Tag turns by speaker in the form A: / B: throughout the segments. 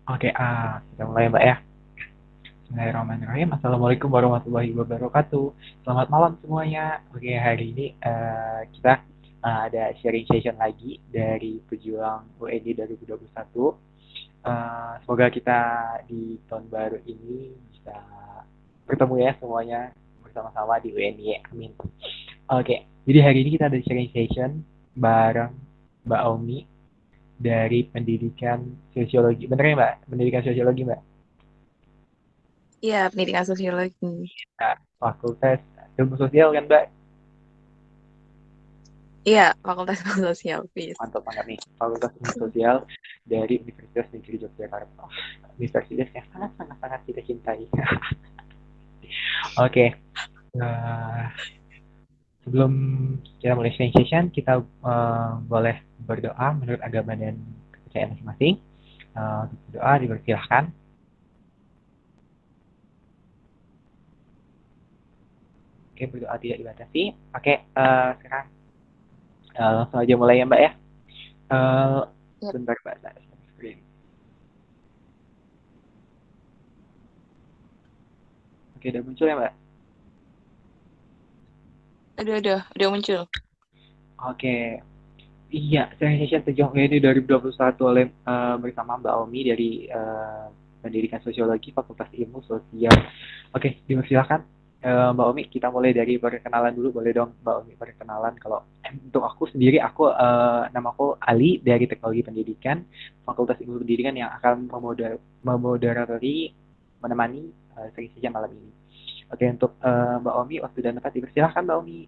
A: Oke, kita mulai Mbak ya. Bismillahirrahmanirrahim. Assalamualaikum warahmatullahi wabarakatuh. Selamat malam semuanya. Oke, hari ini kita ada sharing session lagi dari pejuang UNI 2021. Semoga kita di tahun baru ini bisa bertemu ya semuanya bersama-sama di UNI. Amin. Oke, jadi hari ini kita ada sharing session bareng Mbak Omi dari pendidikan sosiologi. Bener ya Mbak? Pendidikan sosiologi Mbak?
B: Iya, pendidikan sosiologi.
A: Nah, Fakultas Ilmu Sosial kan Mbak?
B: Iya, Fakultas Sosial, FIS.
A: Mantap banget nih. Fakultas Ilmu Sosial dari Universitas Negeri Yogyakarta. Universitas yang sangat-sangat kita cintai. Oke, nah, sebelum kita mulai session, kita boleh berdoa menurut agama dan kepercayaan masing-masing. Doa dipersilahkan. Oke, berdoa tidak dibatasi. Oke, sekarang langsung aja mulai ya Mbak ya. Uh,
B: Yap.
A: Bentar Mbak, saya screen. Oke, udah muncul ya Mbak?
B: Udah muncul.
A: Oke, iya, Session sejauh ini 2021 oleh bersama Mbak Omi dari Pendidikan Sosiologi Fakultas Ilmu Sosial. Oke, dipersilakan Mbak Omi, kita mulai dari perkenalan dulu, boleh dong Mbak Omi perkenalan. Kalau untuk aku sendiri, nama aku Ali dari Teknologi Pendidikan Fakultas Ilmu Pendidikan yang akan memoderatori menemani session malam ini. Oke, untuk Mbak Omi, waktu dan tempat dipersilakan Mbak Omi.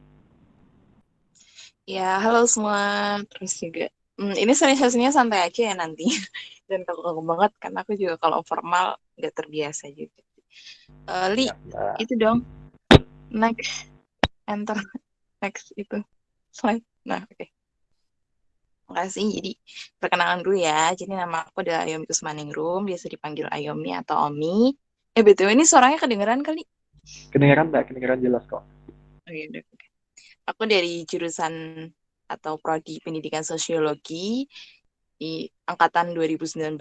B: Ya, halo semua. Terus juga, ini sesi-sesinya santai aja ya nanti. Dan kalau banget, karena aku juga kalau formal nggak terbiasa juga. Li,
A: Siap, Mbak.
B: itu dong. Next, enter. Next itu. Slide. Nah, oke. Makasih. Jadi, perkenalan dulu ya. Jadi, nama aku adalah Ayomi Kusmaningrum. Biasa dipanggil Ayomi atau Omi. BTW ini suaranya kedengeran kali?
A: Kedengaran Mbak, kedengaran jelas kok.
B: Oh, iya, udah. Aku dari jurusan atau prodi pendidikan sosiologi di angkatan 2019.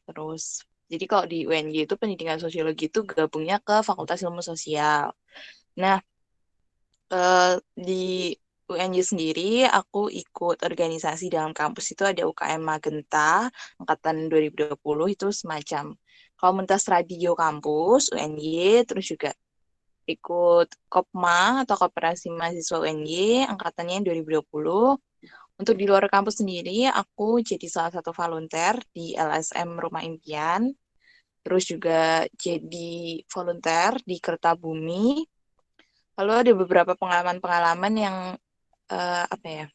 B: Terus, jadi kalau di UNY itu pendidikan sosiologi itu gabungnya ke Fakultas Ilmu Sosial. Nah, di UNY sendiri aku ikut organisasi dalam kampus itu ada UKM Magenta angkatan 2020 itu semacam komunitas radio kampus UNY, terus juga ikut Kopma atau Koperasi Mahasiswa UNY angkatannya 2020. Untuk di luar kampus sendiri, aku jadi salah satu volunteer di LSM Rumah Impian, terus juga jadi volunteer di Kertabumi. Lalu ada beberapa pengalaman-pengalaman yang apa ya?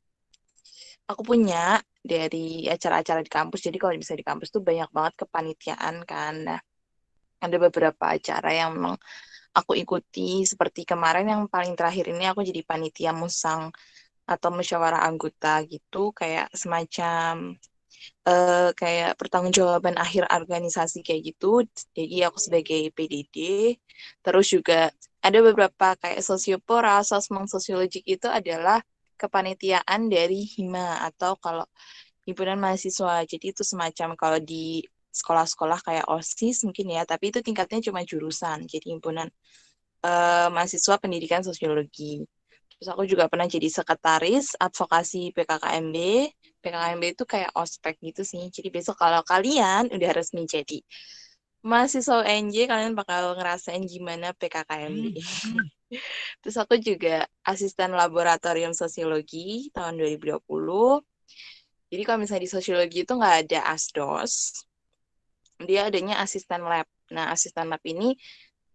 B: Aku punya dari acara-acara di kampus. Jadi kalau bisa di kampus tuh banyak banget kepanitiaan kan. Nah, ada beberapa acara yang memang aku ikuti seperti kemarin yang paling terakhir ini aku jadi panitia musang atau musyawarah anggota gitu kayak semacam kayak pertanggungjawaban akhir organisasi kayak gitu. Jadi aku sebagai PDD, terus juga ada beberapa kayak sosiopora, sosmeng sosiologik itu adalah kepanitiaan dari HIMA atau kalau himpunan mahasiswa. Jadi itu semacam kalau di sekolah-sekolah kayak OSIS mungkin ya, tapi itu tingkatnya cuma jurusan. Jadi himpunan mahasiswa pendidikan sosiologi. Terus aku juga pernah jadi sekretaris advokasi PKKMB. PKKMB itu kayak ospek gitu sih. Jadi besok kalau kalian udah resmi jadi mahasiswa UNJ, kalian bakal ngerasain gimana PKKMB. Terus aku juga asisten laboratorium sosiologi tahun 2020. Jadi kalau misalnya di sosiologi itu nggak ada asdos, dia adanya asisten lab. Nah, asisten lab ini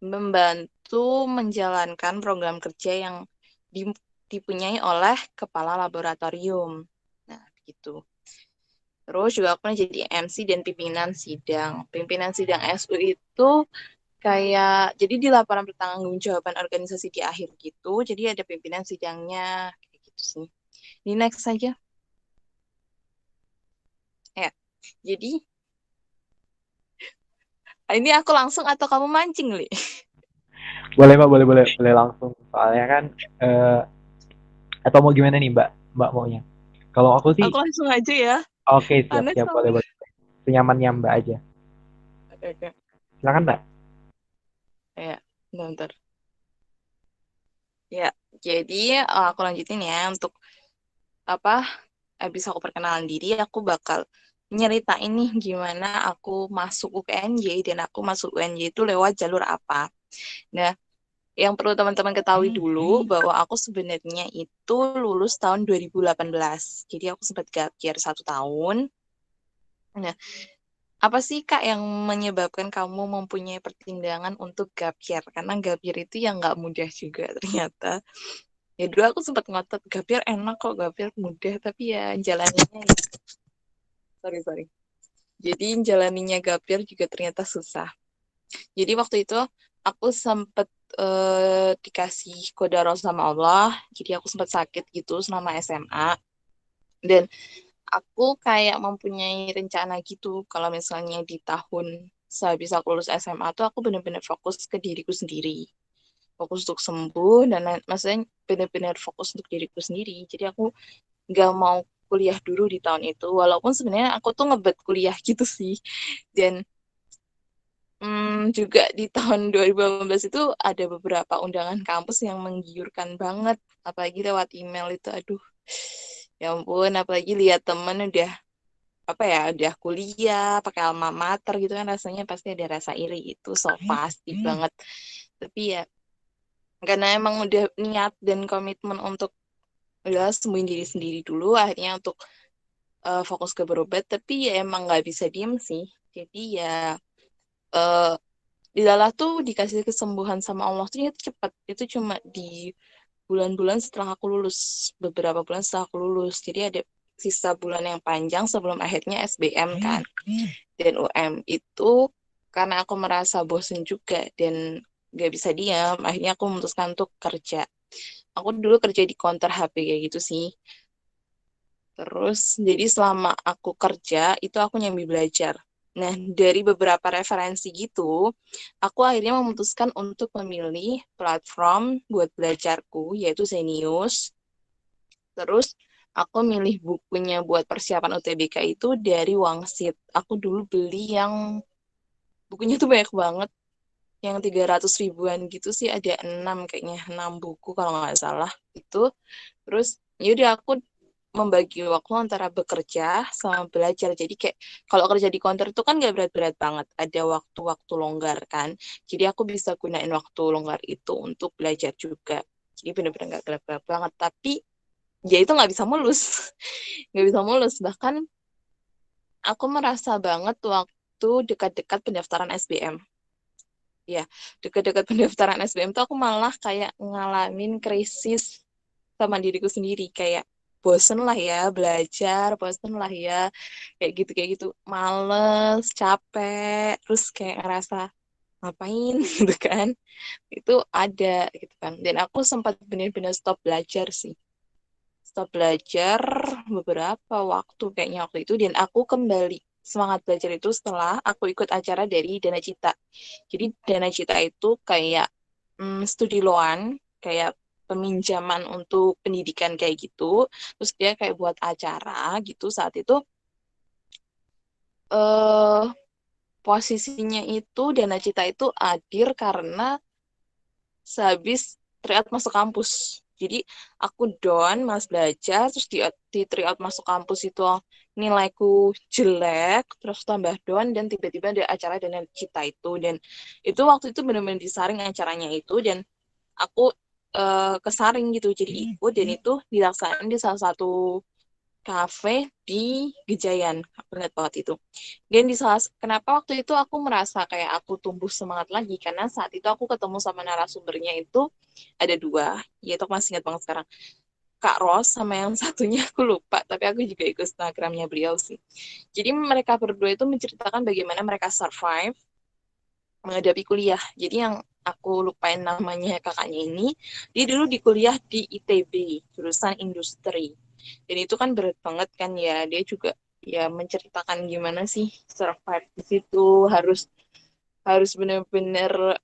B: membantu menjalankan program kerja yang dipunyai oleh kepala laboratorium. Nah, gitu. Terus juga aku pernah jadi MC dan pimpinan sidang. Pimpinan sidang SU itu kayak, jadi di laporan pertanggungjawaban organisasi di akhir gitu, jadi ada pimpinan sidangnya, kayak gitu sih. Ini next saja. Ya, jadi ini aku langsung atau kamu mancing, Li?
A: Boleh Mbak, boleh langsung. Soalnya kan, eh, atau mau gimana nih Mbak, Mbak maunya? Kalau aku sih,
B: Aku langsung aja ya.
A: oke siap
B: Karena
A: siap boleh
B: soalnya
A: boleh. Senyamannya Mbak aja.
B: Oke.
A: Silakan Mbak.
B: Ya, bentar. Ya, jadi aku lanjutin ya untuk apa? Habis aku perkenalan diri, aku bakal nyeritain nih gimana aku masuk UNJ dan aku masuk UNJ itu lewat jalur apa. Nah, yang perlu teman-teman ketahui dulu bahwa aku sebenarnya itu lulus tahun 2018. Jadi aku sempat gap year 1 tahun. Nah, apa sih Kak yang menyebabkan kamu mempunyai pertimbangan untuk gap year? Karena gap year itu yang nggak mudah juga ternyata. Ya dulu aku sempat ngotot gap year enak kok, gap year mudah, tapi ya jalannya sorry. Jadi jalaninya gap year juga ternyata susah. Jadi waktu itu aku sempat dikasih qadar sama Allah. Jadi aku sempat sakit gitu selama SMA. Dan aku kayak mempunyai rencana gitu. Kalau misalnya di tahun sehabis aku lulus SMA tuh aku benar-benar fokus ke diriku sendiri. Fokus untuk sembuh dan maksudnya benar-benar fokus untuk diriku sendiri. Jadi aku nggak mau kuliah dulu di tahun itu. Walaupun sebenarnya aku tuh ngebet kuliah gitu sih. Dan juga di tahun 2018 itu ada beberapa undangan kampus yang menggiurkan banget, apalagi lewat email itu, aduh, ya ampun, apalagi lihat temen udah apa ya, udah kuliah pakai alma mater gitu kan rasanya pasti ada rasa iri itu, so pasti banget. Tapi ya karena emang udah niat dan komitmen untuk udah sembuhin diri sendiri dulu, akhirnya untuk fokus ke berobat, tapi ya emang nggak bisa diem sih. Jadi ya eh, Dilalah tuh dikasih kesembuhan sama Allah tuh itu cepat. Itu cuma di bulan-bulan setelah aku lulus. Beberapa bulan setelah aku lulus. Jadi ada sisa bulan yang panjang sebelum akhirnya SBM kan. Dan UM itu karena aku merasa bosen juga dan gak bisa diam. Akhirnya aku memutuskan untuk kerja. Aku dulu kerja di counter HP kayak gitu sih. Terus, jadi selama aku kerja, itu aku nyambi belajar. Nah, dari beberapa referensi gitu, aku akhirnya memutuskan untuk memilih platform buat belajarku, yaitu Zenius. Terus, aku milih bukunya buat persiapan UTBK itu dari Wangsit. Aku dulu beli yang, bukunya tuh banyak banget, yang 300 ribuan gitu sih, ada 6 kayaknya, 6 buku kalau nggak salah. Itu, terus, yaudah aku membagi waktu antara bekerja sama belajar. Jadi kayak kalau kerja di counter itu kan gak berat-berat banget. Ada waktu-waktu longgar kan. Jadi aku bisa gunain waktu longgar itu untuk belajar juga. Jadi bener-bener gak gelap-gelap banget. Tapi ya itu gak bisa mulus. Gak bisa mulus. Bahkan aku merasa banget waktu dekat-dekat pendaftaran SBM. Ya, dekat-dekat pendaftaran SBM tuh aku malah kayak ngalamin krisis sama diriku sendiri kayak bosen lah ya belajar, bosen lah ya kayak gitu, males, capek, terus kayak ngerasa ngapain gitu kan, itu ada gitu kan, dan aku sempat benar-benar stop belajar sih, stop belajar beberapa waktu kayaknya waktu itu, dan aku kembali semangat belajar itu setelah aku ikut acara dari Dana Cita. Jadi Dana Cita itu kayak studi loan, kayak peminjaman untuk pendidikan kayak gitu. Terus dia kayak buat acara gitu saat itu eh posisinya itu Dana Cita itu hadir karena sehabis tryout masuk kampus. Jadi aku down mas belajar terus di tryout masuk kampus itu nilaiku jelek terus tambah down dan tiba-tiba ada acara Dana Cita itu, dan itu waktu itu benar-benar disaring acaranya itu, dan aku kesaring gitu jadi ikut, dan itu dilaksanakan di salah satu kafe di Gejayan, aku ingat banget itu. Dan di salah kenapa waktu itu aku merasa kayak aku tumbuh semangat lagi karena saat itu aku ketemu sama narasumbernya itu ada dua, yaitu aku masih ingat banget sekarang, Kak Ros sama yang satunya aku lupa, tapi aku juga ikut Instagramnya beliau sih. Jadi mereka berdua itu menceritakan bagaimana mereka survive menghadapi kuliah. Jadi yang aku lupain namanya kakaknya ini, dia dulu di kuliah di ITB, jurusan industri. Dan itu kan berat banget kan ya, dia juga ya menceritakan gimana sih survive di situ, harus harus benar-benar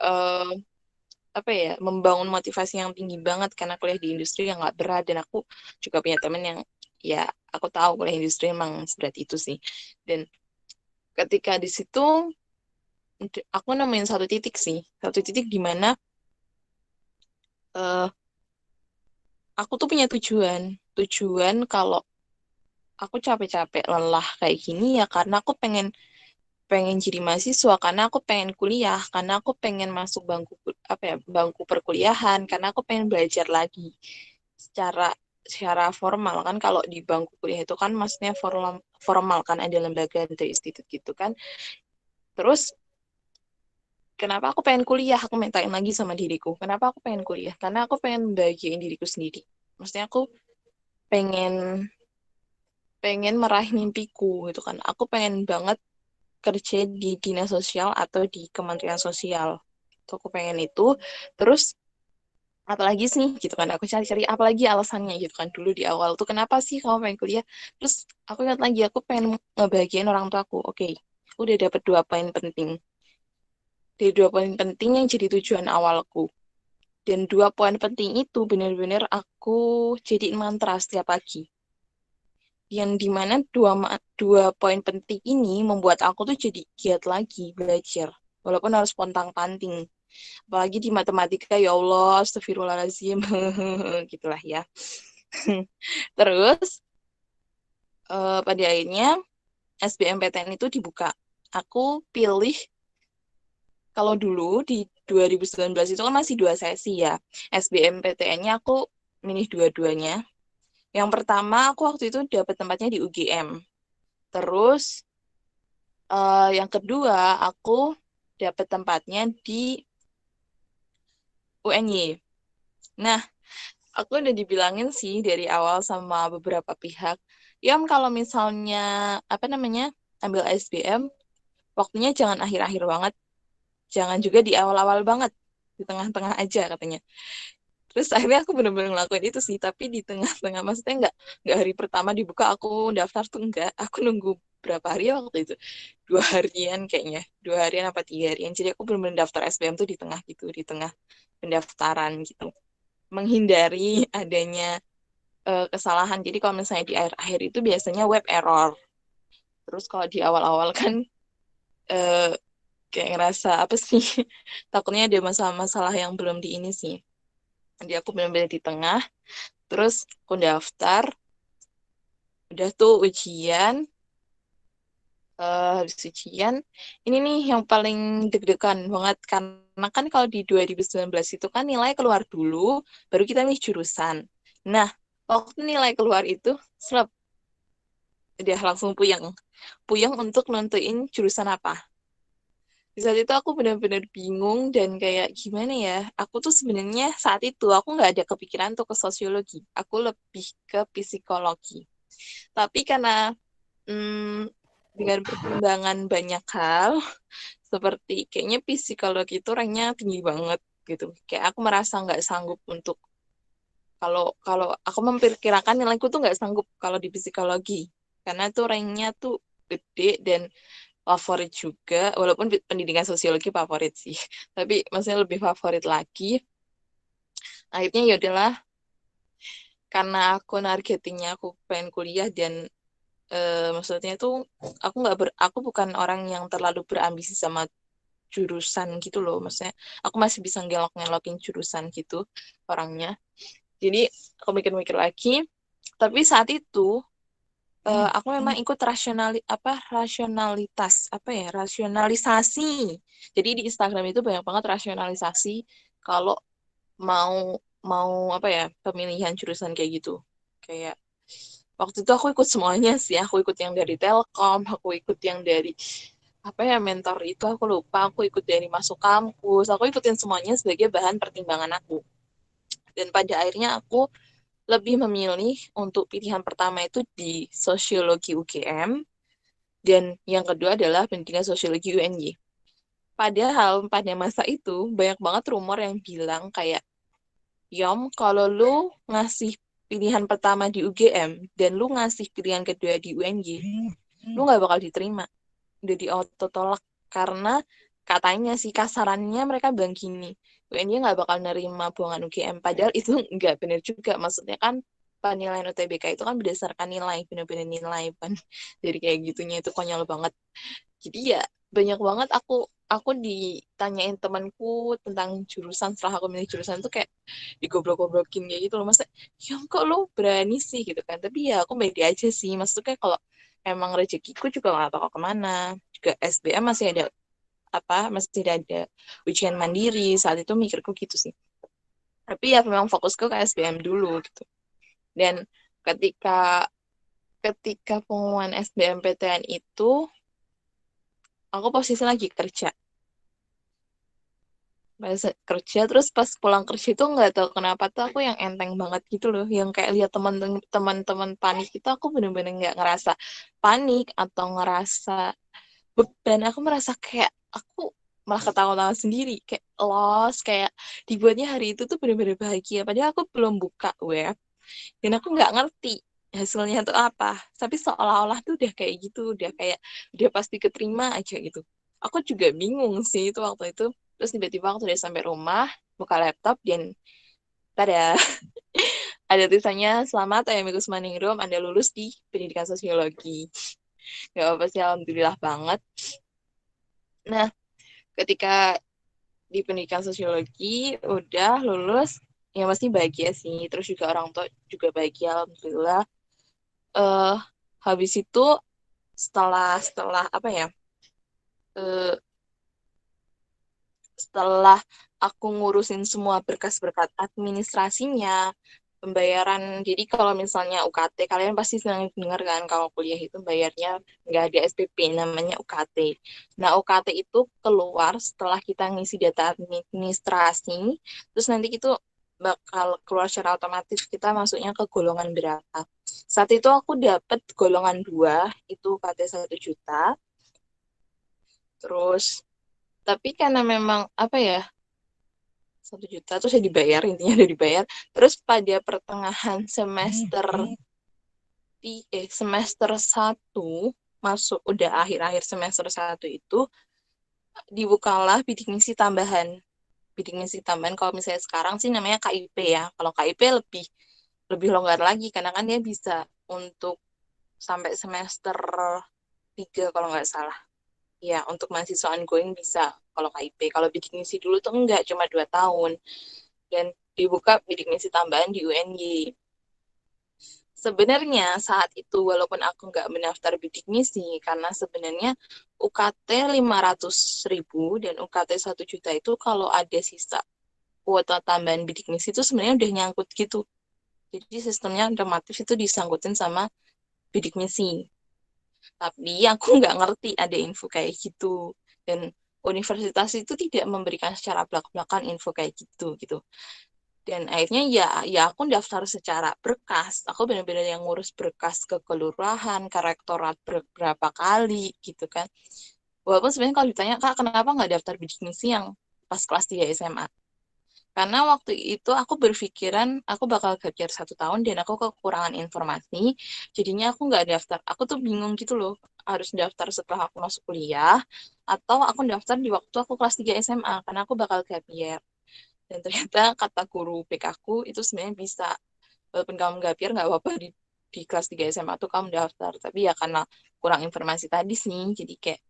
B: apa ya, membangun motivasi yang tinggi banget karena kuliah di industri yang nggak berat, dan aku juga punya temen yang ya aku tahu kuliah industri emang seberat itu sih. Dan ketika di situ aku nemuin satu titik sih, satu titik di mana eh, aku tuh punya tujuan kalau aku capek-capek lelah kayak gini ya karena aku pengen pengen jadi mahasiswa, karena aku pengen kuliah, karena aku pengen masuk apa ya, bangku perkuliahan, karena aku pengen belajar lagi secara secara formal kan. Kalau di bangku kuliah itu kan maksudnya formal formal kan, ada lembaga, ada institut gitu kan. Terus kenapa aku pengen kuliah? Aku mintain lagi sama diriku. Kenapa aku pengen kuliah? Karena aku pengen bahagiain diriku sendiri. Maksudnya aku pengen pengen meraih mimpiku gitu kan. Aku pengen banget kerja di dinas sosial atau di Kementerian Sosial. Tuh aku pengen itu. Terus apalagi sih gitu kan, aku cari-cari apalagi alasannya gitu kan. Dulu di awal tuh kenapa sih kamu pengen kuliah? Terus aku ingat lagi, aku pengen ngebahagiain orang tuaku. Oke, udah dapet 2 poin penting. Dari 2 poin penting yang jadi tujuan awalku. Dan 2 poin penting itu benar-benar aku jadiin mantra setiap pagi. Yang dimana dua poin penting ini membuat aku tuh jadi giat lagi belajar. Walaupun harus pontang-panting. Apalagi di matematika, ya Allah, astagfirullahaladzim. Gitulah ya. Terus, pada akhirnya SBMPTN itu dibuka. Aku pilih, kalau dulu di 2019 itu kan masih 2 sesi ya. SBMPTN-nya aku milih dua-duanya. Yang pertama, aku waktu itu dapat tempatnya di UGM. Terus, yang kedua, aku dapat tempatnya di UNY. Nah, aku udah dibilangin sih dari awal sama beberapa pihak, ya kalau misalnya apa namanya ambil SBM, waktunya jangan akhir-akhir banget, jangan juga di awal-awal banget, di tengah-tengah aja katanya. Terus akhirnya aku bener-bener ngelakuin itu sih, tapi di tengah-tengah, maksudnya nggak hari pertama dibuka aku daftar tuh, enggak, aku nunggu berapa hari ya waktu itu, 2 harian kayaknya, 2 harian apa 3 harian, jadi aku bener-bener daftar SBM tuh di tengah gitu, di tengah pendaftaran gitu, menghindari adanya kesalahan. Jadi kalau misalnya di akhir-akhir itu biasanya web error. Terus kalau di awal-awal kan eh, kayak ngerasa apa sih? Takutnya ada masalah-masalah yang belum di ini sih. Jadi aku benar-benar di tengah. Terus aku daftar, udah tuh ujian. Habis ujian, ini nih yang paling deg-degan banget. Karena kan kalau di 2019 itu kan nilai keluar dulu, baru kita nih jurusan. Nah, waktu nilai keluar itu, udah langsung puyeng. Puyeng untuk nentuin jurusan apa. Di saat itu aku benar-benar bingung dan kayak gimana ya. Aku tuh sebenarnya saat itu aku nggak ada kepikiran untuk ke sosiologi. Aku lebih ke psikologi. Tapi karena hmm, dengan pertimbangan banyak hal, seperti kayaknya psikologi itu ranknya tinggi banget gitu. Kayak aku merasa nggak sanggup untuk, kalau kalau aku memperkirakan nilaiku tuh nggak sanggup kalau di psikologi. Karena tuh ranknya tuh gede dan favorit juga, walaupun pendidikan sosiologi favorit sih, tapi maksudnya lebih favorit lagi. Akhirnya ya udahlah, karena aku nargetingnya aku pengen kuliah dan maksudnya tuh aku bukan orang yang terlalu berambisi sama jurusan gitu loh, maksudnya aku masih bisa ngelok-ngelokin jurusan gitu orangnya. Jadi aku mikir-mikir lagi, tapi saat itu aku memang ikut rasionalitas apa ya, rasionalisasi. Jadi di Instagram itu banyak banget rasionalisasi kalau mau mau apa ya, pemilihan jurusan kayak gitu. Kayak waktu itu aku ikut semuanya sih. Aku ikut yang dari Telkom, aku ikut yang dari apa ya, mentor itu aku lupa, aku ikut dari masuk kampus, aku ikutin semuanya sebagai bahan pertimbangan aku. Dan pada akhirnya aku lebih memilih untuk pilihan pertama itu di sosiologi UGM, dan yang kedua adalah pendidikan sosiologi UNY. Padahal pada masa itu banyak banget rumor yang bilang kayak, Yom, kalau lu ngasih pilihan pertama di UGM dan lu ngasih pilihan kedua di UNY, lu nggak bakal diterima. Udah di auto tolak, karena katanya sih kasarannya mereka bilang gini, UNY nggak bakal nerima buangan UGM. Padahal itu nggak benar juga. Maksudnya kan penilaian UTBK itu kan berdasarkan nilai, benar-benar nilai kan. Jadi kayak gitunya itu konyol banget. Jadi ya banyak banget aku aku ditanyain temanku tentang jurusan setelah aku milih jurusan tuh kayak digoblok-goblokin kayak gitu loh. Masa, ya kok lo berani sih gitu kan. Tapi ya aku pede aja sih. Maksudnya kalau emang rezekiku juga nggak tahu kemana. Juga SBM masih ada masih ada ujian mandiri. Saat itu mikirku gitu sih. Tapi ya memang fokusku ke SBM dulu gitu. Dan ketika ketika pengumuman SBMPTN itu, aku posisi lagi kerja. Kerja terus pas pulang kerja itu nggak tahu kenapa tuh aku yang enteng banget gitu loh, yang kayak lihat teman-teman panik itu aku bener-bener nggak ngerasa panik atau ngerasa beban. Aku merasa kayak aku malah ketawa-tawa sendiri, kayak lost, kayak dibuatnya hari itu tuh bener-bener bahagia padahal aku belum buka web dan aku nggak ngerti hasilnya tuh apa, tapi seolah-olah tuh udah kayak gitu, udah kayak udah pasti keterima aja gitu. Aku juga bingung sih itu waktu itu. Terus tiba-tiba aku udah sampai rumah, buka laptop dan tada, ada tulisannya selamat Ayamikus Maningrum, Anda lulus di pendidikan sosiologi. Gak apa sih, alhamdulillah banget. Nah, ketika di pendidikan sosiologi udah lulus, ya pasti bahagia sih. Terus juga orang tua juga bahagia, alhamdulillah. eh Habis itu setelah setelah apa ya eh, setelah aku ngurusin semua berkas-berkas administrasinya, pembayaran. Jadi kalau misalnya UKT, kalian pasti sering dengar kan kalau kuliah itu bayarnya nggak ada SPP, namanya UKT. Nah, UKT itu keluar setelah kita ngisi data administrasi, terus nanti itu bakal keluar secara otomatis kita masuknya ke golongan berapa. Saat itu aku dapat golongan 2, itu UKT 1 juta. Terus, tapi karena memang apa ya, 1 juta terus ya dibayar, intinya udah dibayar. Terus pada pertengahan semester 1 masuk udah akhir-akhir semester 1 itu dibukalah bidik misi tambahan. Bidik misi tambahan kalau misalnya sekarang sih namanya KIP ya. Kalau KIP lebih lebih longgar lagi karena kan dia bisa untuk sampai semester 3 kalau nggak salah. Ya, untuk mahasiswa ongoing bisa kalau KIP. Kalau bidik misi dulu tuh enggak, cuma 2 tahun. Dan dibuka bidik misi tambahan di UNY. Sebenarnya saat itu walaupun aku nggak mendaftar bidik misi, karena sebenarnya UKT 500.000 dan UKT 1 juta itu kalau ada sisa kuota tambahan bidik misi itu sebenarnya udah nyangkut gitu. Jadi sistemnya otomatis itu disangkutin sama bidik misi. Tapi aku nggak ngerti ada info kayak gitu. Dan universitas itu tidak memberikan secara belak-belakan info kayak gitu gitu. Dan akhirnya ya aku daftar secara berkas. Aku benar-benar yang ngurus berkas ke kelurahan, ke rektorat beberapa kali gitu kan. Walaupun sebenarnya kalau ditanya, Kak, kenapa nggak daftar bidik misi yang pas kelas 3 SMA? Karena waktu itu aku berpikiran aku bakal gajian 1 tahun dan aku kekurangan informasi. Jadinya aku nggak daftar. Aku tuh bingung gitu loh. Harus daftar setelah aku masuk kuliah atau aku daftar di waktu aku kelas 3 SMA karena aku bakal gap year. Dan ternyata kata guru PK aku itu sebenarnya bisa, walaupun kamu gak biar nggak apa-apa di kelas 3 SMA tuh kamu daftar, tapi ya karena kurang informasi tadi sih jadi kayak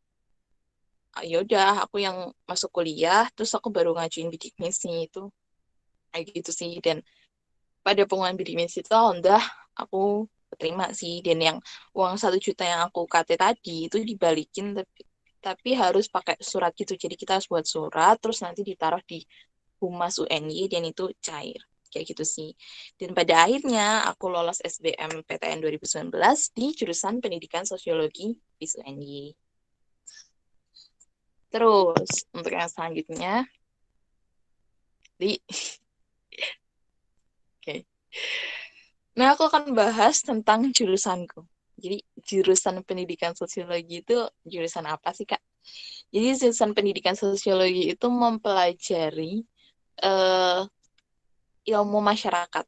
B: ya udah aku yang masuk kuliah terus aku baru ngajuin bidik misi itu kayak gitu sih. Dan pada pengumuman bidik misi itu alhamdulillah aku terima sih. Dan yang uang 1 juta yang aku KT tadi itu dibalikin, tapi harus pakai surat gitu, jadi kita harus buat surat terus nanti ditaruh di Humas UNY dan itu cair. Kayak gitu sih. Dan pada akhirnya aku lolos SBMPTN 2019 di jurusan Pendidikan Sosiologi di UNY. Terus untuk yang selanjutnya di Oke. Nah, aku akan bahas tentang jurusanku. Jadi jurusan Pendidikan Sosiologi itu jurusan apa sih, Kak? Jadi jurusan Pendidikan Sosiologi itu mempelajari eh, ilmu masyarakat.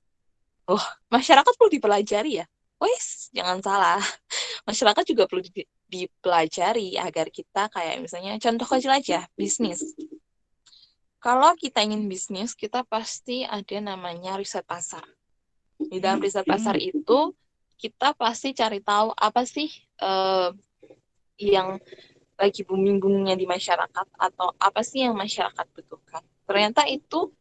B: Oh, masyarakat perlu dipelajari ya? Wes, jangan salah. Masyarakat juga perlu dipelajari agar kita kayak misalnya contoh kecil aja, bisnis. Kalau kita ingin bisnis, kita pasti ada namanya riset pasar. Di dalam riset pasar itu, kita pasti cari tahu apa sih yang lagi booming-boomingnya di masyarakat atau apa sih yang masyarakat butuhkan. Ternyata itu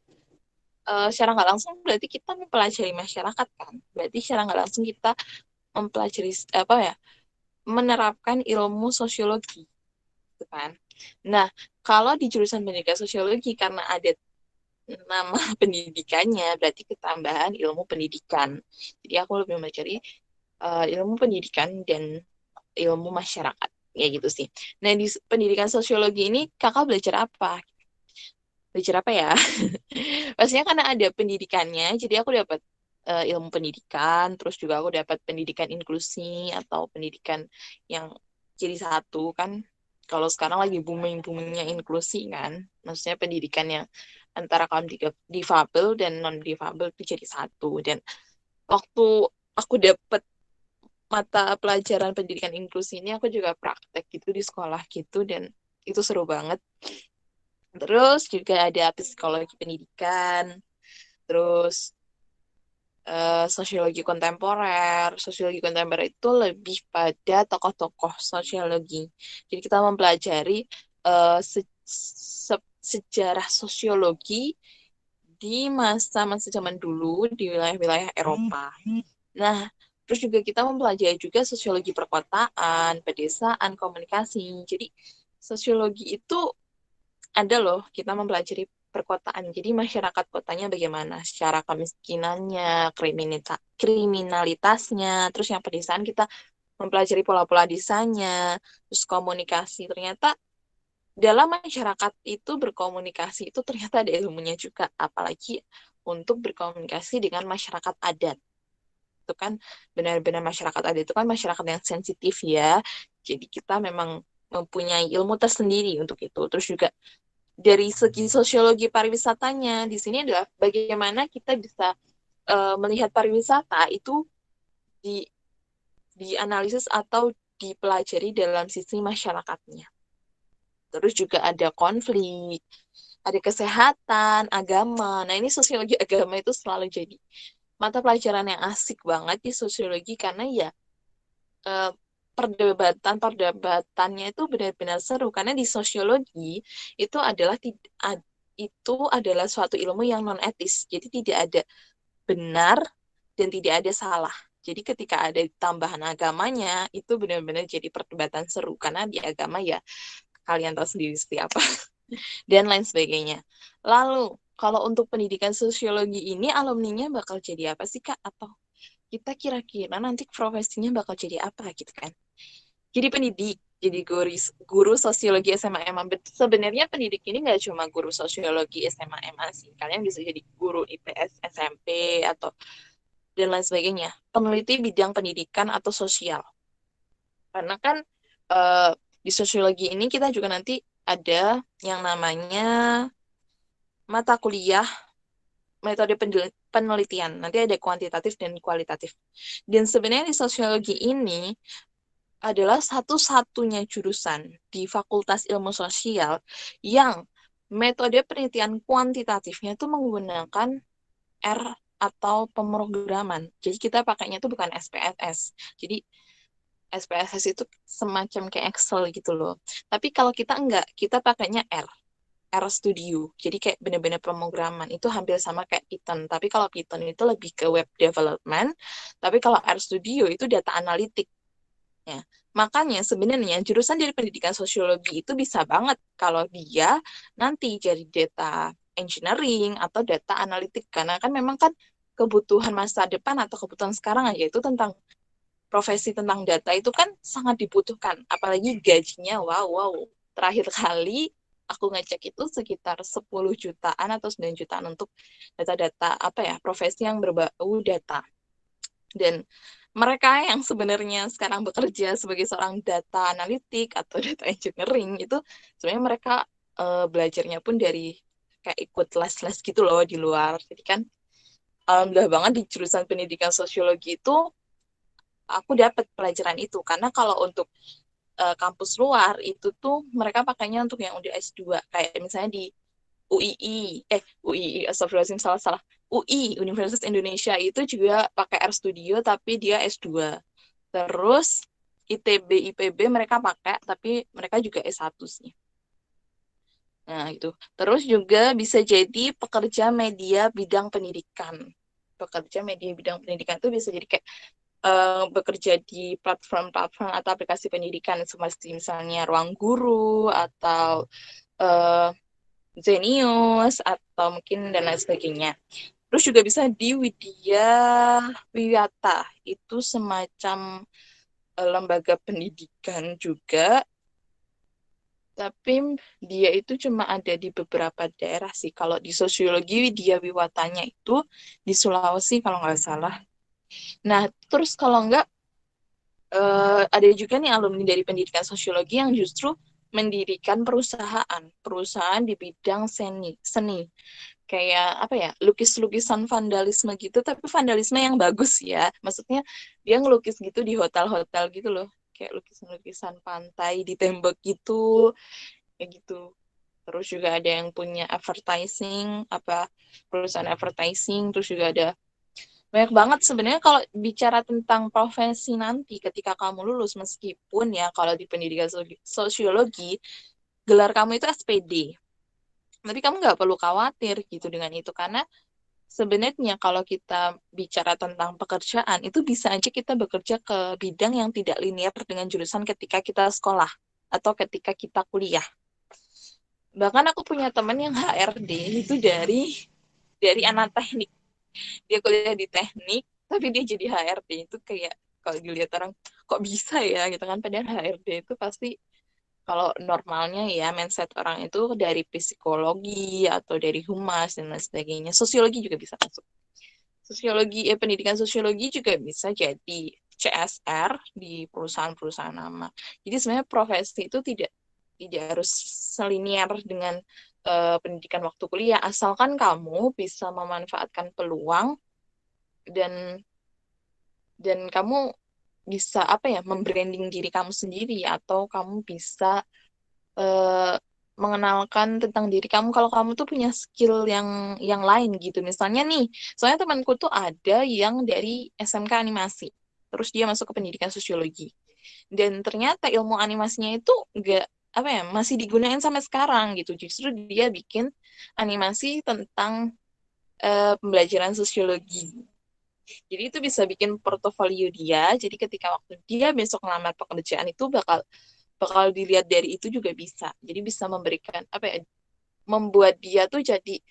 B: secara nggak langsung berarti kita mempelajari masyarakat kan. Berarti secara nggak langsung kita mempelajari apa ya, menerapkan ilmu sosiologi, gitu kan. Nah, kalau di jurusan pendidikan sosiologi karena ada nama pendidikannya, berarti ketambahan ilmu pendidikan. Jadi aku lebih mempelajari ilmu pendidikan dan ilmu masyarakat, ya gitu sih. Nah, di pendidikan sosiologi ini kakak belajar apa? Belajar apa ya? Pastinya karena ada pendidikannya, jadi aku dapat ilmu pendidikan, terus juga aku dapat pendidikan inklusi atau pendidikan yang jadi satu kan. Kalau sekarang lagi booming-boomingnya inklusi kan, maksudnya pendidikan yang antara kaum difabel dan non difabel itu jadi satu. Dan waktu aku dapat mata pelajaran pendidikan inklusi ini, aku juga praktek gitu di sekolah gitu, dan itu seru banget. Terus juga ada psikologi pendidikan, terus sosiologi kontemporer. Sosiologi kontemporer itu lebih pada tokoh-tokoh sosiologi. Jadi kita mempelajari sejarah sosiologi di masa-masa zaman dulu di wilayah-wilayah Eropa. Nah, terus juga kita mempelajari juga sosiologi perkotaan, pedesaan, komunikasi. Jadi sosiologi itu ada loh, kita mempelajari perkotaan. Jadi masyarakat kotanya bagaimana, secara kemiskinannya, kriminalitasnya, terus yang pedesaan kita mempelajari pola-pola desanya, terus komunikasi. Ternyata dalam masyarakat itu berkomunikasi itu ternyata ada ilmunya juga, apalagi untuk berkomunikasi dengan masyarakat adat. Itu kan benar-benar masyarakat adat itu kan masyarakat yang sensitif ya. Jadi kita memang mempunyai ilmu tersendiri untuk itu. Terus juga dari segi sosiologi pariwisatanya, di sini adalah bagaimana kita bisa melihat pariwisata itu di dianalisis atau dipelajari dalam sisi masyarakatnya. Terus juga ada konflik, ada kesehatan, agama. Nah, ini sosiologi agama itu selalu jadi mata pelajaran yang asik banget di sosiologi karena ya eh, perdebatannya itu benar-benar seru karena di sosiologi itu adalah suatu ilmu yang non etis. Jadi tidak ada benar dan tidak ada salah. Jadi ketika ada tambahan agamanya itu benar-benar jadi perdebatan seru karena di agama ya kalian tahu sendiri seperti apa dan lain sebagainya. Lalu kalau untuk pendidikan sosiologi ini alumninya bakal jadi apa sih Kak? Atau kita kira-kira nanti profesinya bakal jadi apa gitu kan? Jadi pendidik, jadi guru sosiologi SMA MA. Sebenarnya pendidik ini nggak cuma guru sosiologi SMA MA sih. Kalian bisa jadi guru IPS SMP atau dan lain sebagainya. Peneliti bidang pendidikan atau sosial. Karena kan eh, di sosiologi ini kita juga nanti ada yang namanya mata kuliah metode penelitian. Nanti ada kuantitatif dan kualitatif. Dan sebenarnya di sosiologi ini adalah satu-satunya jurusan di Fakultas Ilmu Sosial yang metode penelitian kuantitatifnya itu menggunakan R atau pemrograman. Jadi kita pakainya itu bukan SPSS. Jadi SPSS itu semacam kayak Excel gitu loh. Tapi kalau kita enggak, kita pakainya R Studio. Jadi kayak bener-bener pemrograman. Itu hampir sama kayak Python. Tapi kalau Python itu lebih ke web development. Tapi kalau R Studio itu data analitik. Ya. Makanya sebenarnya jurusan dari pendidikan sosiologi itu bisa banget kalau dia nanti jadi data engineering atau data analitik. Karena kan memang kan kebutuhan masa depan atau kebutuhan sekarang aja itu tentang profesi tentang data itu kan sangat dibutuhkan. Apalagi gajinya, wow, wow. Terakhir kali aku ngecek itu sekitar 10 jutaan atau 9 jutaan untuk data-data apa ya, profesi yang berbau data. Dan mereka yang sebenarnya sekarang bekerja sebagai seorang data analitik atau data engineering itu sebenarnya mereka belajarnya pun dari kayak ikut les-les gitu loh di luar. Jadi kan alhamdulillah banget di jurusan pendidikan sosiologi itu aku dapat pelajaran itu karena kalau untuk kampus luar itu tuh mereka pakainya untuk yang udah S2 kayak misalnya di UII astagfirullahaladzim salah-salah UI Universitas Indonesia itu juga pakai R Studio tapi dia S2 terus ITB, IPB mereka pakai, tapi mereka juga S1 sih. Nah, itu. Terus juga bisa jadi pekerja media bidang pendidikan. Pekerja media bidang pendidikan itu bisa jadi kayak bekerja di platform-platform atau aplikasi pendidikan seperti misalnya Ruang Guru atau uh, Zenius atau mungkin dan lain sebagainya. Terus juga bisa di Widya Wiyata, itu semacam lembaga pendidikan juga, tapi dia itu cuma ada di beberapa daerah sih. Kalau di sosiologi Widya Wiwatanya itu di Sulawesi kalau nggak salah. Nah, terus kalau nggak ada juga nih alumni dari pendidikan sosiologi yang justru mendirikan perusahaan di bidang seni kayak apa ya, lukis-lukisan vandalisme gitu, tapi vandalisme yang bagus ya, maksudnya dia ngelukis gitu di hotel-hotel gitu loh, kayak lukisan-lukisan pantai di tembok gitu, kayak gitu. Terus juga ada yang punya advertising, apa perusahaan advertising, terus juga ada banyak banget sebenarnya. Kalau bicara tentang profesi nanti ketika kamu lulus, meskipun ya kalau di pendidikan sosiologi gelar kamu itu SPD, tapi kamu nggak perlu khawatir gitu dengan itu, karena sebenarnya kalau kita bicara tentang pekerjaan itu bisa aja kita bekerja ke bidang yang tidak linear dengan jurusan ketika kita sekolah atau ketika kita kuliah. Bahkan aku punya teman yang HRD itu dari anak teknik, dia kuliah di teknik tapi dia jadi HRD. Itu kayak kalau dilihat orang kok bisa ya gitu kan, padahal HRD itu pasti kalau normalnya ya mindset orang itu dari psikologi atau dari humas dan lain sebagainya. Sosiologi juga bisa masuk. Sosiologi, pendidikan sosiologi juga bisa jadi CSR di perusahaan-perusahaan nama. Jadi sebenarnya profesi itu tidak harus selinier dengan pendidikan waktu kuliah, asalkan kamu bisa memanfaatkan peluang dan kamu bisa apa ya, membranding diri kamu sendiri, atau kamu bisa eh, mengenalkan tentang diri kamu kalau kamu tuh punya skill yang lain gitu. Misalnya nih, soalnya temanku tuh ada yang dari SMK animasi, terus dia masuk ke pendidikan sosiologi, dan ternyata ilmu animasinya itu enggak apa ya, masih digunakan sampai sekarang gitu. Justru dia bikin animasi tentang pembelajaran sosiologi. Jadi itu bisa bikin portofolio dia. Jadi ketika waktu dia besok ngelamar pekerjaan itu bakal bakal dilihat dari itu juga bisa. Jadi bisa memberikan apa ya, membuat dia tuh jadi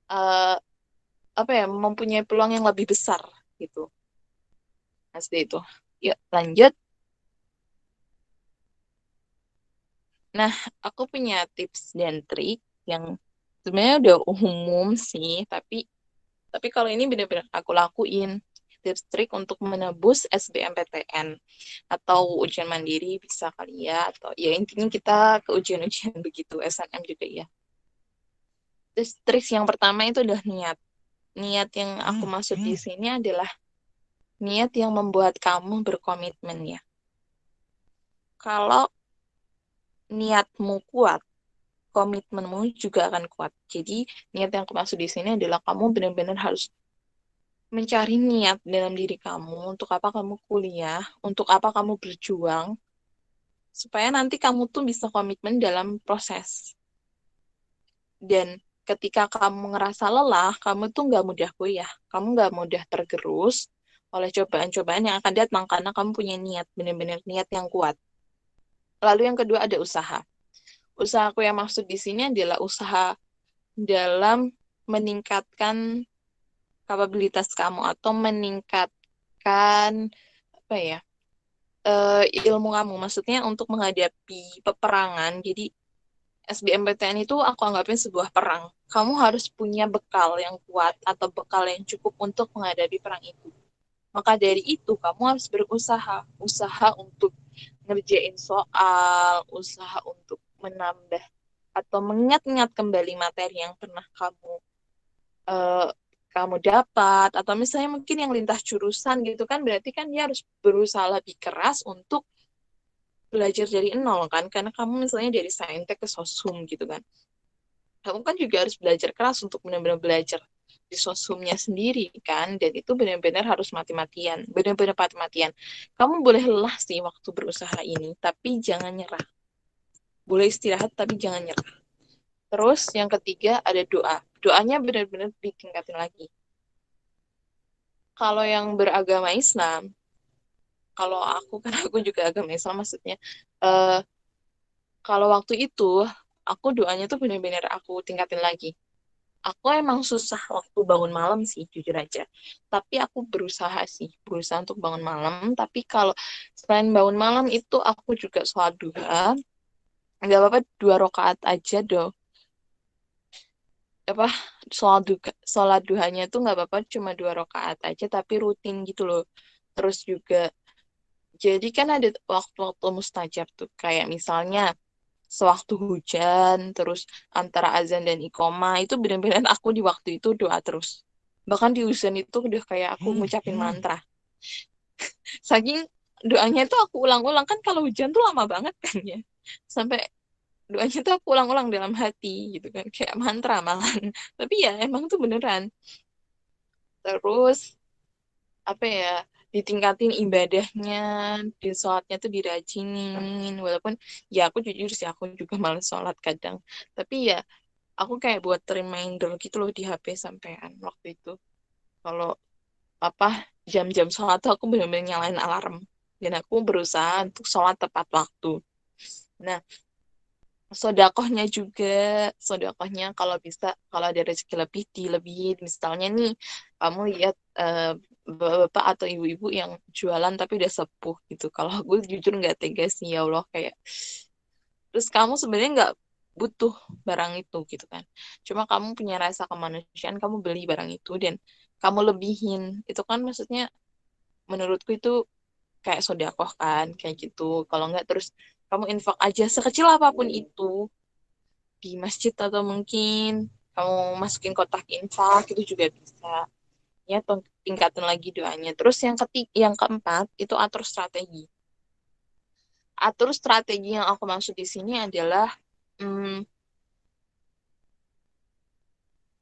B: uh, apa ya, mempunyai peluang yang lebih besar gitu. Pasti itu. Yuk lanjut. Nah, aku punya tips dan trik yang sebenarnya udah umum sih, tapi kalau ini benar-benar aku lakuin. Tips trik untuk menebus SBMPTN atau ujian mandiri bisa kali ya, atau ya intinya kita ke ujian-ujian begitu, SNM juga ya. Terus trik yang pertama itu adalah niat. Niat yang aku maksud di sini adalah niat yang membuat kamu berkomitmen ya. Kalau niatmu kuat, komitmenmu juga akan kuat. Jadi niat yang aku maksud di sini adalah kamu benar-benar harus mencari niat dalam diri kamu, untuk apa kamu kuliah, untuk apa kamu berjuang, supaya nanti kamu tuh bisa komitmen dalam proses. Dan ketika kamu ngerasa lelah, kamu tuh nggak mudah goyah, kamu nggak mudah tergerus oleh cobaan-cobaan yang akan datang, karena kamu punya niat, benar-benar niat yang kuat. Lalu yang kedua ada usaha. Usaha aku yang maksud di sini adalah usaha dalam meningkatkan kapabilitas kamu atau meningkatkan apa ya, ilmu kamu. Maksudnya untuk menghadapi peperangan. Jadi SBMPTN itu aku anggapnya sebuah perang. Kamu harus punya bekal yang kuat atau bekal yang cukup untuk menghadapi perang itu. Maka dari itu kamu harus berusaha, usaha untuk ngerjain soal, usaha untuk menambah atau mengingat-ingat kembali materi yang pernah eh, kamu dapat, atau misalnya mungkin yang lintas jurusan gitu kan, berarti kan dia harus berusaha lebih keras untuk belajar dari nol kan, karena kamu misalnya dari saintek ke sosum gitu kan, kamu kan juga harus belajar keras untuk benar-benar belajar di sosumnya sendiri kan, dan itu benar-benar harus mati-matian, benar-benar mati-matian. Kamu boleh lelah sih waktu berusaha ini, tapi jangan nyerah. Boleh istirahat, tapi jangan nyerah. Terus yang ketiga ada doa. Doanya benar-benar ditingkatin lagi. Kalau yang beragama Islam, kalau aku kan aku juga agama Islam maksudnya, eh, kalau waktu itu aku doanya tuh benar-benar aku tingkatin lagi. Aku emang susah waktu bangun malam sih, jujur aja. Tapi aku berusaha sih, berusaha untuk bangun malam. Tapi kalau selain bangun malam itu aku juga sholat duha. Nggak apa-apa 2 rakaat aja dong. Apa sholat duhanya tuh nggak apa-apa cuma 2 rakaat aja, tapi rutin gitu loh. Terus juga, jadi kan ada waktu-waktu mustajab tuh, kayak misalnya sewaktu hujan, terus antara azan dan iqomah, itu benar-benar aku di waktu itu doa terus. Bahkan di hujan itu udah kayak aku ngucapin mantra. Saking doanya tuh aku ulang-ulang, kan kalau hujan tuh lama banget kan ya. Sampai doanya tuh aku ulang-ulang dalam hati gitu kan, kayak mantra malahan. Tapi ya emang tuh beneran. Terus apa ya, ditingkatin ibadahnya, di sholatnya tuh dirajinin, walaupun ya aku jujur sih aku juga males sholat kadang, tapi ya aku kayak buat reminder gitu loh di HP sampean waktu itu, kalau apa jam-jam sholat tuh aku bener-bener nyalain alarm, dan aku berusaha untuk sholat tepat waktu. Nah, sodakohnya juga, sodakohnya kalau bisa, kalau ada rezeki lebih dilebihin. Misalnya nih kamu lihat bapak atau ibu-ibu yang jualan tapi udah sepuh gitu, kalau gue jujur nggak tega sih, ya Allah, kayak terus kamu sebenarnya nggak butuh barang itu gitu kan, cuma kamu punya rasa kemanusiaan, kamu beli barang itu dan kamu lebihin, itu kan maksudnya menurutku itu kayak sodakoh kan, kayak gitu. Kalau nggak, terus kamu infak aja sekecil apapun itu di masjid, atau mungkin kamu masukin kotak infak itu juga bisa ya. Tingkatin lagi doanya. Terus yang keempat itu atur strategi. Atur strategi yang aku maksud di sini adalah hmm,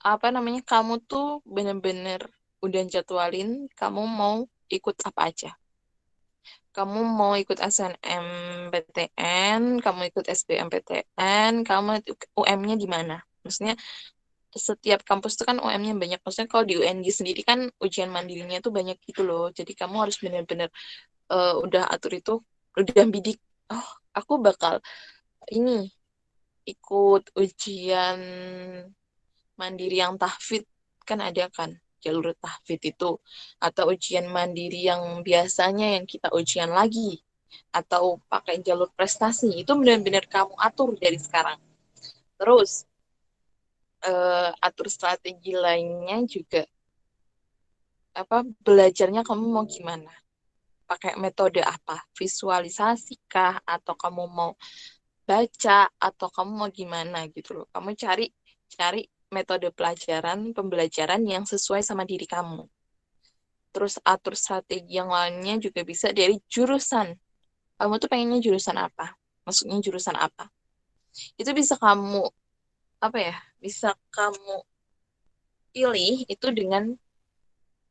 B: apa namanya, kamu tuh bener-bener udah jadwalin kamu mau ikut apa aja. Kamu mau ikut SNMPTN, kamu ikut SBMPTN, kamu UM-nya di mana? Maksudnya setiap kampus itu kan UM-nya banyak. Maksudnya kalau di UNJ sendiri kan ujian mandirinya tuh banyak gitu loh. Jadi kamu harus benar-benar udah atur itu, udah bidik. Oh, aku bakal ini ikut ujian mandiri yang tahfidz, kan ada kan jalur tahfidz itu, atau ujian mandiri yang biasanya yang kita ujian lagi, atau pakai jalur prestasi, itu benar-benar kamu atur dari sekarang. Terus atur strategi lainnya juga, apa, belajarnya kamu mau gimana, pakai metode apa, visualisasi kah, atau kamu mau baca, atau kamu mau gimana gitu loh. Kamu cari cari metode pembelajaran yang sesuai sama diri kamu. Terus atur strategi yang lainnya juga bisa dari jurusan. Kamu tuh pengennya jurusan apa, maksudnya jurusan apa, itu bisa kamu, apa ya, bisa kamu pilih itu dengan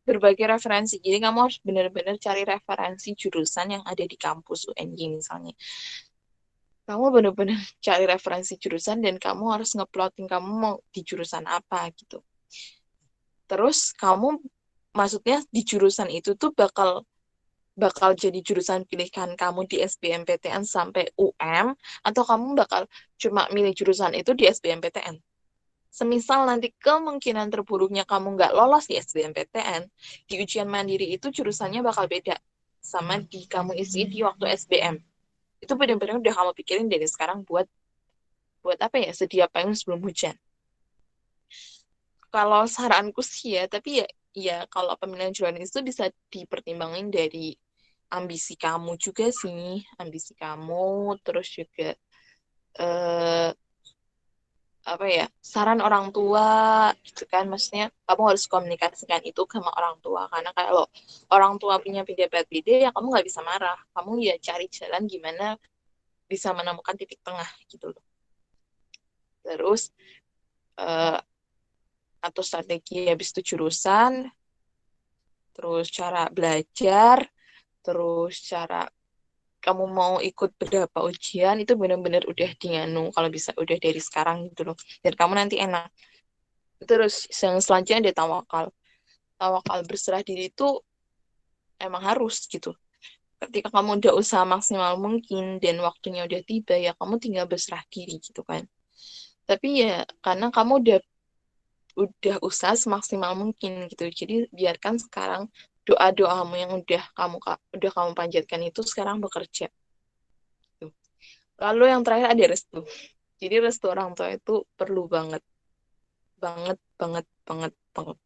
B: berbagai referensi. Jadi kamu harus benar-benar cari referensi jurusan yang ada di kampus UNJ misalnya. Kamu benar-benar cari referensi jurusan dan kamu harus ngeplotin kamu mau di jurusan apa gitu. Terus kamu, maksudnya di jurusan itu tuh bakal bakal jadi jurusan pilihan kamu di SBMPTN sampai UM, atau kamu bakal cuma milih jurusan itu di SBMPTN. Semisal nanti kemungkinan terburuknya kamu nggak lolos di SBMPTN, di ujian mandiri itu jurusannya bakal beda sama di kamu isi di waktu SBM. Itu benar-benar udah kamu pikirin dari sekarang, buat buat apa ya, sedia payung sebelum hujan. Kalau saranku sih ya, tapi ya, ya kalau pemilihan jurusan itu bisa dipertimbangin dari ambisi kamu juga sih, ambisi kamu, terus juga eh, apa ya, saran orang tua gitu kan, maksudnya kamu harus komunikasikan itu sama orang tua, karena kalau orang tua punya pendapat beda ya kamu nggak bisa marah, kamu ya cari jalan gimana bisa menemukan titik tengah gitu loh. Terus eh, atau strategi habis itu jurusan, terus cara belajar, terus cara kamu mau ikut berapa ujian itu benar-benar udah dianu kalau bisa udah dari sekarang gitu loh. Dan kamu nanti enak. Terus yang selanjutnya ada tawakal. Tawakal berserah diri itu emang harus gitu. Ketika kamu udah usaha maksimal mungkin dan waktunya udah tiba ya kamu tinggal berserah diri gitu kan. Tapi ya karena kamu udah usaha semaksimal mungkin gitu. Jadi biarkan sekarang doa-doamu yang udah kamu panjatkan itu sekarang bekerja. Gitu. Lalu yang terakhir ada restu. Jadi restu orang tua itu perlu banget, banget, banget, banget, banget.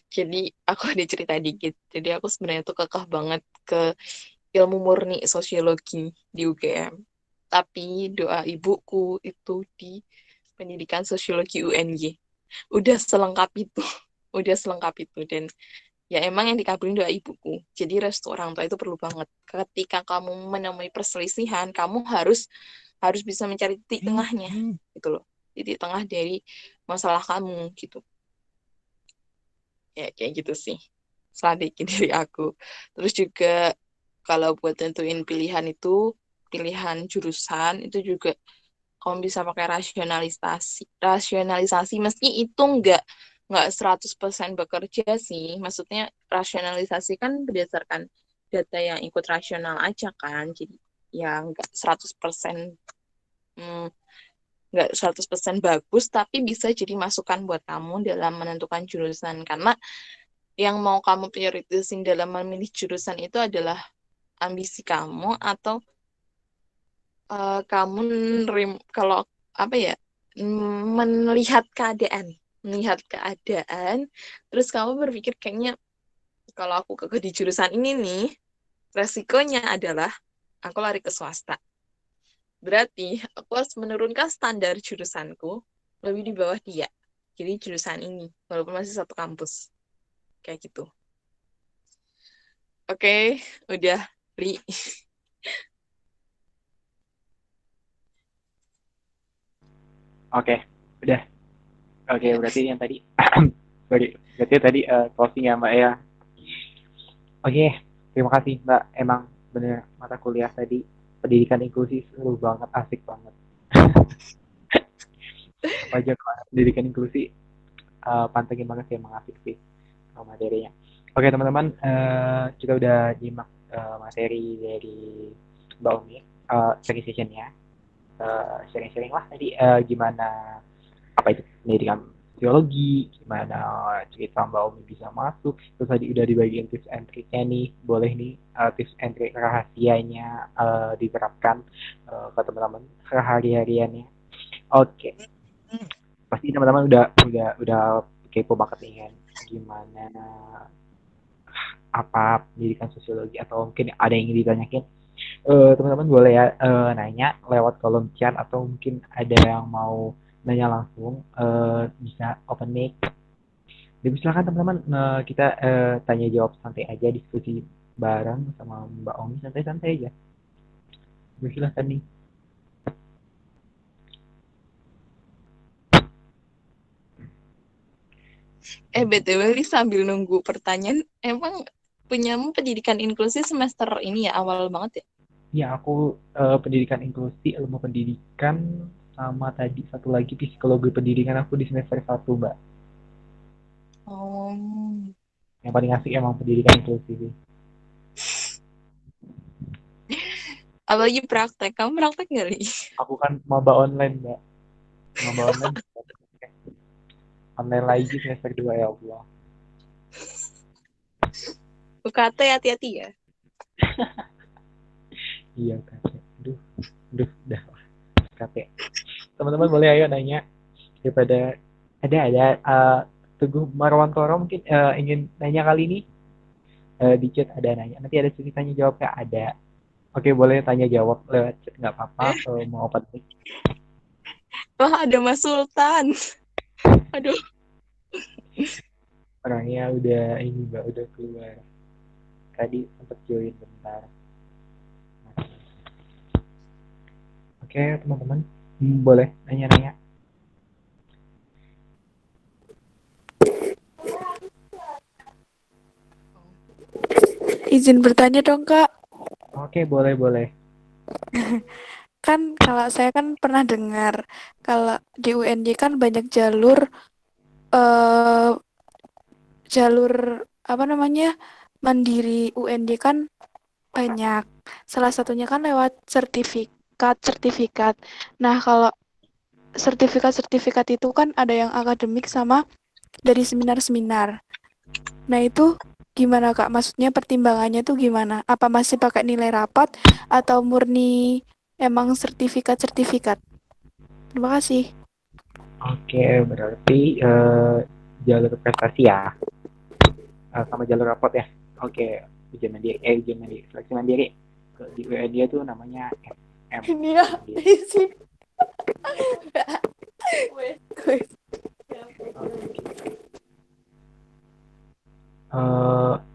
B: Jadi aku ada cerita dikit. Jadi aku sebenarnya tuh kekeh banget ke ilmu murni sosiologi di UGM. Tapi doa ibuku itu di pendidikan sosiologi UNY. Udah selengkap itu. Udah selengkap itu. Dan ya emang yang dikabulin doa ibuku. Jadi restu orang tua itu perlu banget. Ketika kamu menemui perselisihan, kamu harus bisa mencari titik tengahnya gitu loh. Titik tengah dari masalah kamu gitu. Ya kayak gitu sih. Strategi dari aku. Terus juga kalau buat tentuin pilihan itu, pilihan jurusan itu juga kamu bisa pakai rasionalisasi. Rasionalisasi meski itu nggak 100% bekerja sih. Maksudnya rasionalisasi kan berdasarkan data yang ikut rasional aja kan. Jadi ya nggak 100% hmm, nggak 100% bagus, tapi bisa jadi masukan buat kamu dalam menentukan jurusan. Karena yang mau kamu prioritasin dalam memilih jurusan itu adalah ambisi kamu atau kamu kalau apa ya melihat keadaan terus kamu berpikir kayaknya kalau aku ke di jurusan ini nih resikonya adalah aku lari ke swasta berarti aku harus menurunkan standar jurusanku lebih di bawah dia jadi jurusan ini walaupun masih satu kampus kayak gitu. Oke, udah Ri.
A: Oke, udah. Oke,
B: Ya.
A: berarti yang tadi, berarti tadi closing ya Mbak ya. Oke, terima kasih Mbak. Emang bener mata kuliah tadi pendidikan inklusif seru banget, asik banget. Apa aja kalau pendidikan inklusi pantengin banget sih emang asik sih materinya. Oke teman-teman, kita udah nyimak materi dari Mbak Umi, sharing sessionnya. Sharing-sharing lah tadi gimana apa itu pendidikan sosiologi, gimana cerita Mbak Umi bisa masuk, terus tadi udah dibagiin tips and triknya nih, boleh nih tips and trik rahasianya diterapkan ke teman-teman sehari-hariannya. Oke, pasti teman-teman udah kepo banget nih kan, gimana apa pendidikan sosiologi atau mungkin ada yang ingin ditanyakin. Teman-teman boleh ya nanya lewat kolom chat atau mungkin ada yang mau nanya langsung bisa open mic. Jadi silakan teman-teman kita tanya jawab santai aja diskusi bareng sama Mbak Omi santai-santai aja. Jadi silakan nih.
B: BTW Li, sambil nunggu pertanyaan, emang punyamu pendidikan inklusi semester ini ya awal banget ya?
A: Ya aku pendidikan inklusi, ilmu pendidikan sama tadi satu lagi psikologi pendidikan aku di semester 1 Mbak.
B: Oh,
A: Yang paling asik emang pendidikan inklusi sih.
B: apalagi praktek. Kamu praktek nggak, Li?
A: Aku kan maba online Mbak. Maba online online lagi semester 2 ya Allah.
B: UKT hati-hati ya.
A: Iya kan. Aduh, aduh, udah lah. KT. Teman-teman boleh ayo nanya daripada ada Teguh Marwantoro mungkin ingin nanya kali ini di chat ada nanya. Nanti ada ceritanya jawabnya ada. Oke boleh tanya jawab lewat chat nggak apa-apa mau open mic.
B: Wah, ada Mas Sultan. Aduh.
A: Orangnya udah ini mbak udah keluar. Tadi sempat join bentar. Oke teman-teman boleh nanya-nanya.
C: izin bertanya dong, Kak.
A: Oke, boleh.
C: Kan kalau saya kan pernah dengar kalau di UNJ kan banyak eh jalur apa namanya? Mandiri UNJ kan banyak. Salah satunya kan lewat sertifikat. Nah, kalau sertifikat itu kan ada yang akademik sama dari seminar-seminar. Nah, itu gimana, Kak? Maksudnya pertimbangannya tuh gimana? Apa masih pakai nilai rapat atau murni emang sertifikat-sertifikat? Terima kasih.
A: Oke, berarti jalur prestasi ya, sama jalur rapot ya. Oke, ujian mandiri, seleksi mandiri. Di dia tuh namanya SM,
C: Ini ya,
A: seleksi mandiri.
C: isi.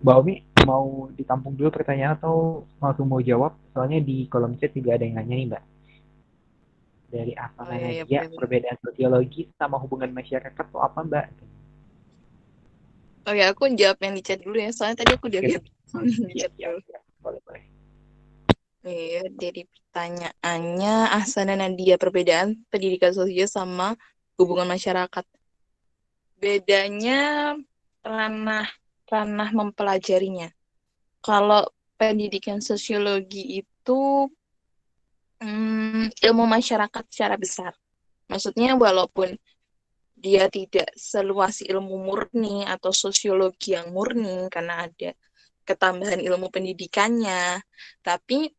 A: Mbak Omi mau ditampung dulu pertanyaan atau langsung mau jawab? Soalnya di kolom chat juga ada yang nanya nih, Mbak. Dari
B: Oh
A: Asana
B: iya, ya
A: Nadia,
B: boleh.
A: perbedaan sosiologi sama hubungan masyarakat tuh apa, Mbak?
B: Oh ya, aku jawab yang di chat dulu ya, soalnya tadi aku udah
A: Oke,
B: lihat di
A: siap,
B: chat
A: siap,
B: dulu.
A: siap. Boleh.
B: Iya, jadi pertanyaannya Ahsana Nadia, perbedaan pendidikan sosial sama hubungan masyarakat. Bedanya ranah ranah mempelajarinya. Kalau pendidikan sosiologi itu ilmu masyarakat secara besar. Maksudnya walaupun dia tidak seluas ilmu murni atau sosiologi yang murni karena ada ketambahan ilmu pendidikannya, tapi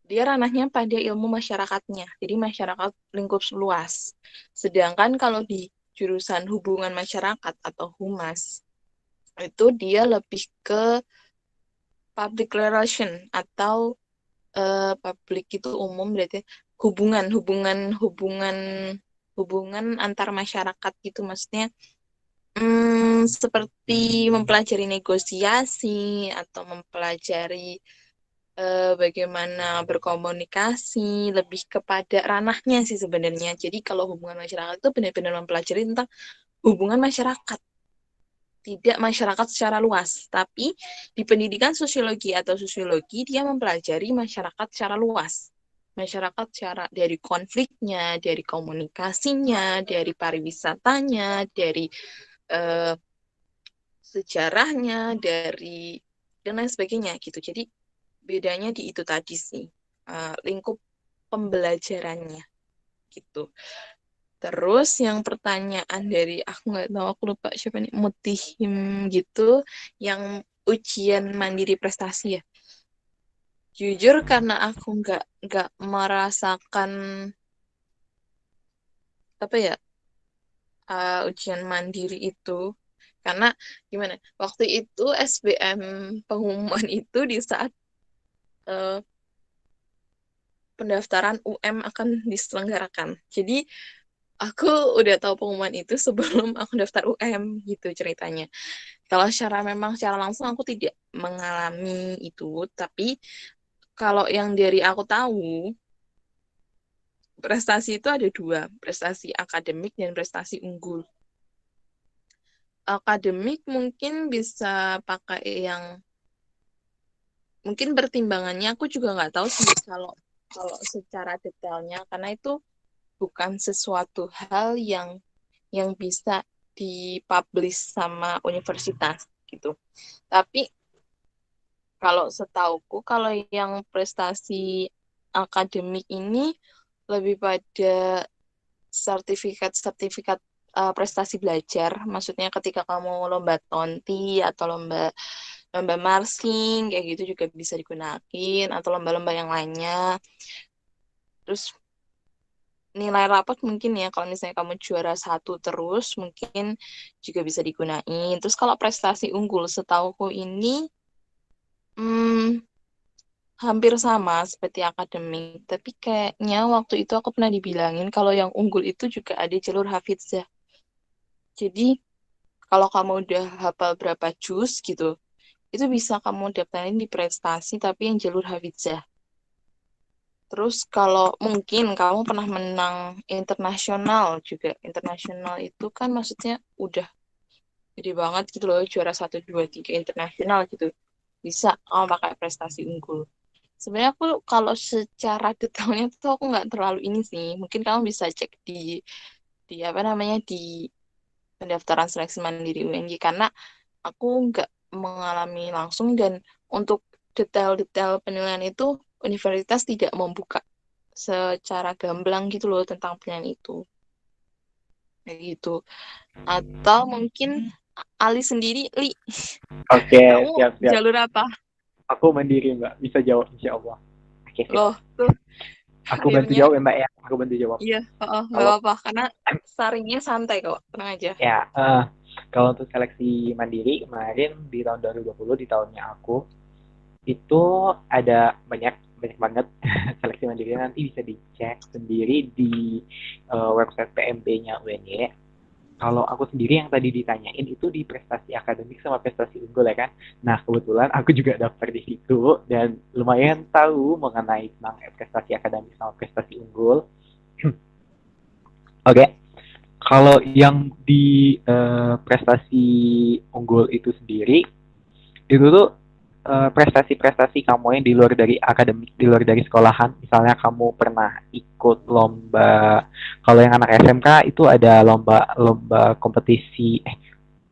B: dia ranahnya pada ilmu masyarakatnya, jadi masyarakat lingkup luas. Sedangkan kalau di jurusan hubungan masyarakat atau humas, itu dia lebih ke public relation atau public itu umum berarti hubungan hubungan antar masyarakat gitu maksudnya seperti mempelajari negosiasi atau mempelajari bagaimana berkomunikasi lebih kepada ranahnya sih sebenarnya. Jadi kalau hubungan masyarakat itu benar-benar mempelajari tentang hubungan masyarakat, tidak masyarakat secara luas. Tapi di pendidikan sosiologi atau sosiologi dia mempelajari masyarakat secara luas. Masyarakat secara dari konfliknya, dari komunikasinya, dari pariwisatanya, dari eh, sejarahnya, dari dan lain sebagainya gitu. Jadi bedanya di itu tadi sih, lingkup pembelajarannya gitu. Terus yang pertanyaan dari aku nggak tahu aku lupa siapa nih Mutihim gitu, yang ujian mandiri prestasi ya. Jujur karena aku nggak merasakan apa ya ujian mandiri itu karena gimana waktu itu SBM pengumuman itu di saat eh, pendaftaran UM akan diselenggarakan. Jadi aku udah tahu pengumuman itu sebelum aku daftar UM gitu ceritanya. Kalau secara langsung aku tidak mengalami itu, tapi kalau yang dari aku tahu, prestasi itu ada dua, prestasi akademik dan prestasi unggul. Akademik mungkin bisa pakai yang mungkin pertimbangannya aku juga nggak tahu sih kalau kalau secara detailnya karena itu bukan sesuatu hal yang bisa dipublish sama universitas gitu. Tapi kalau setauku, kalau yang prestasi akademik ini lebih pada sertifikat-sertifikat prestasi belajar. Maksudnya ketika kamu lomba tonti atau lomba lomba marching kayak gitu juga bisa digunakan atau lomba-lomba yang lainnya. Terus nilai rapot mungkin ya kalau misalnya kamu juara satu terus mungkin juga bisa digunain. Terus kalau prestasi unggul setauku ini hmm, hampir sama seperti akademik, tapi kayaknya waktu itu aku pernah dibilangin kalau yang unggul itu juga ada jalur hafizah. Jadi kalau kamu udah hafal berapa juz gitu, itu bisa kamu daftarin di prestasi tapi yang jalur hafizah. Terus kalau mungkin kamu pernah menang internasional juga. Internasional itu kan maksudnya udah gede banget gitu loh, juara satu 2 3 internasional gitu. bisa kamu pakai prestasi unggul. Sebenarnya aku kalau secara detailnya tuh aku nggak terlalu ini sih. Mungkin kamu bisa cek di apa namanya di pendaftaran seleksi mandiri UNJ karena aku nggak mengalami langsung dan untuk detail-detail penilaian itu universitas tidak membuka secara gamblang gitu loh tentang penilaian itu. Kayak gitu. Atau mungkin Ali sendiri, Li,
A: Oke,
B: kamu
A: siap-siap.
B: jalur apa?
A: Aku mandiri, Mbak. Bisa jawab, insya Allah. Oke, sip.
B: Loh, tuh
A: Aku bantu
B: akhirnya
A: jawab ya, Mbak ya. Aku bantu jawab.
B: iya, nggak
A: Kalau
B: apa-apa karena saringnya santai kok, tenang aja.
A: ya, kalau untuk seleksi mandiri kemarin di tahun 2020 di tahunnya aku itu ada banyak banyak banget seleksi mandiri nanti bisa dicek sendiri di website PMB-nya UNY. Kalau aku sendiri yang tadi ditanyain itu di prestasi akademik sama prestasi unggul ya kan. Nah kebetulan aku juga daftar di situ dan lumayan tahu mengenai tentang prestasi akademik sama prestasi unggul. Oke, kalau yang di prestasi unggul itu sendiri itu tuh prestasi-prestasi kamu yang di luar dari akademik, di luar dari sekolahan. Misalnya kamu pernah ikut lomba, kalau yang anak SMK itu ada lomba kompetisi,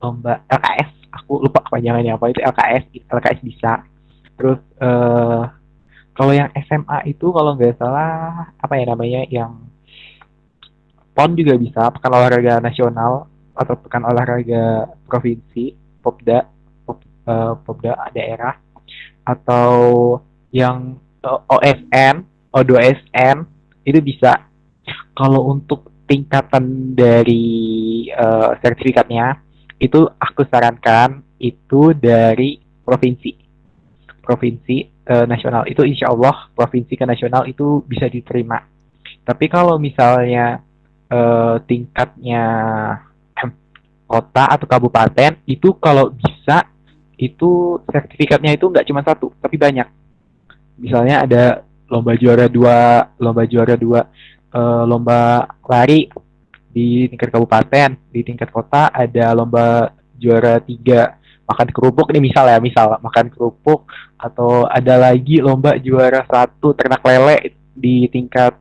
A: lomba LKS. Aku lupa kepanjangannya apa itu LKS bisa. Terus kalau yang SMA itu kalau nggak salah apa ya namanya yang PON juga bisa, Pekan Olahraga Nasional atau Pekan Olahraga Provinsi, Popda, Popda daerah atau yang OSN, O2SN itu bisa. Kalau untuk tingkatan dari sertifikatnya itu aku sarankan itu dari provinsi, provinsi nasional itu insya Allah provinsi ke nasional itu bisa diterima. Tapi kalau misalnya tingkatnya kota atau kabupaten itu kalau bisa itu sertifikatnya itu nggak cuma satu tapi banyak. Misalnya ada lomba juara dua lomba lari di tingkat kabupaten, di tingkat kota ada lomba juara tiga makan kerupuk ini misal makan kerupuk atau ada lagi lomba juara satu ternak lele di tingkat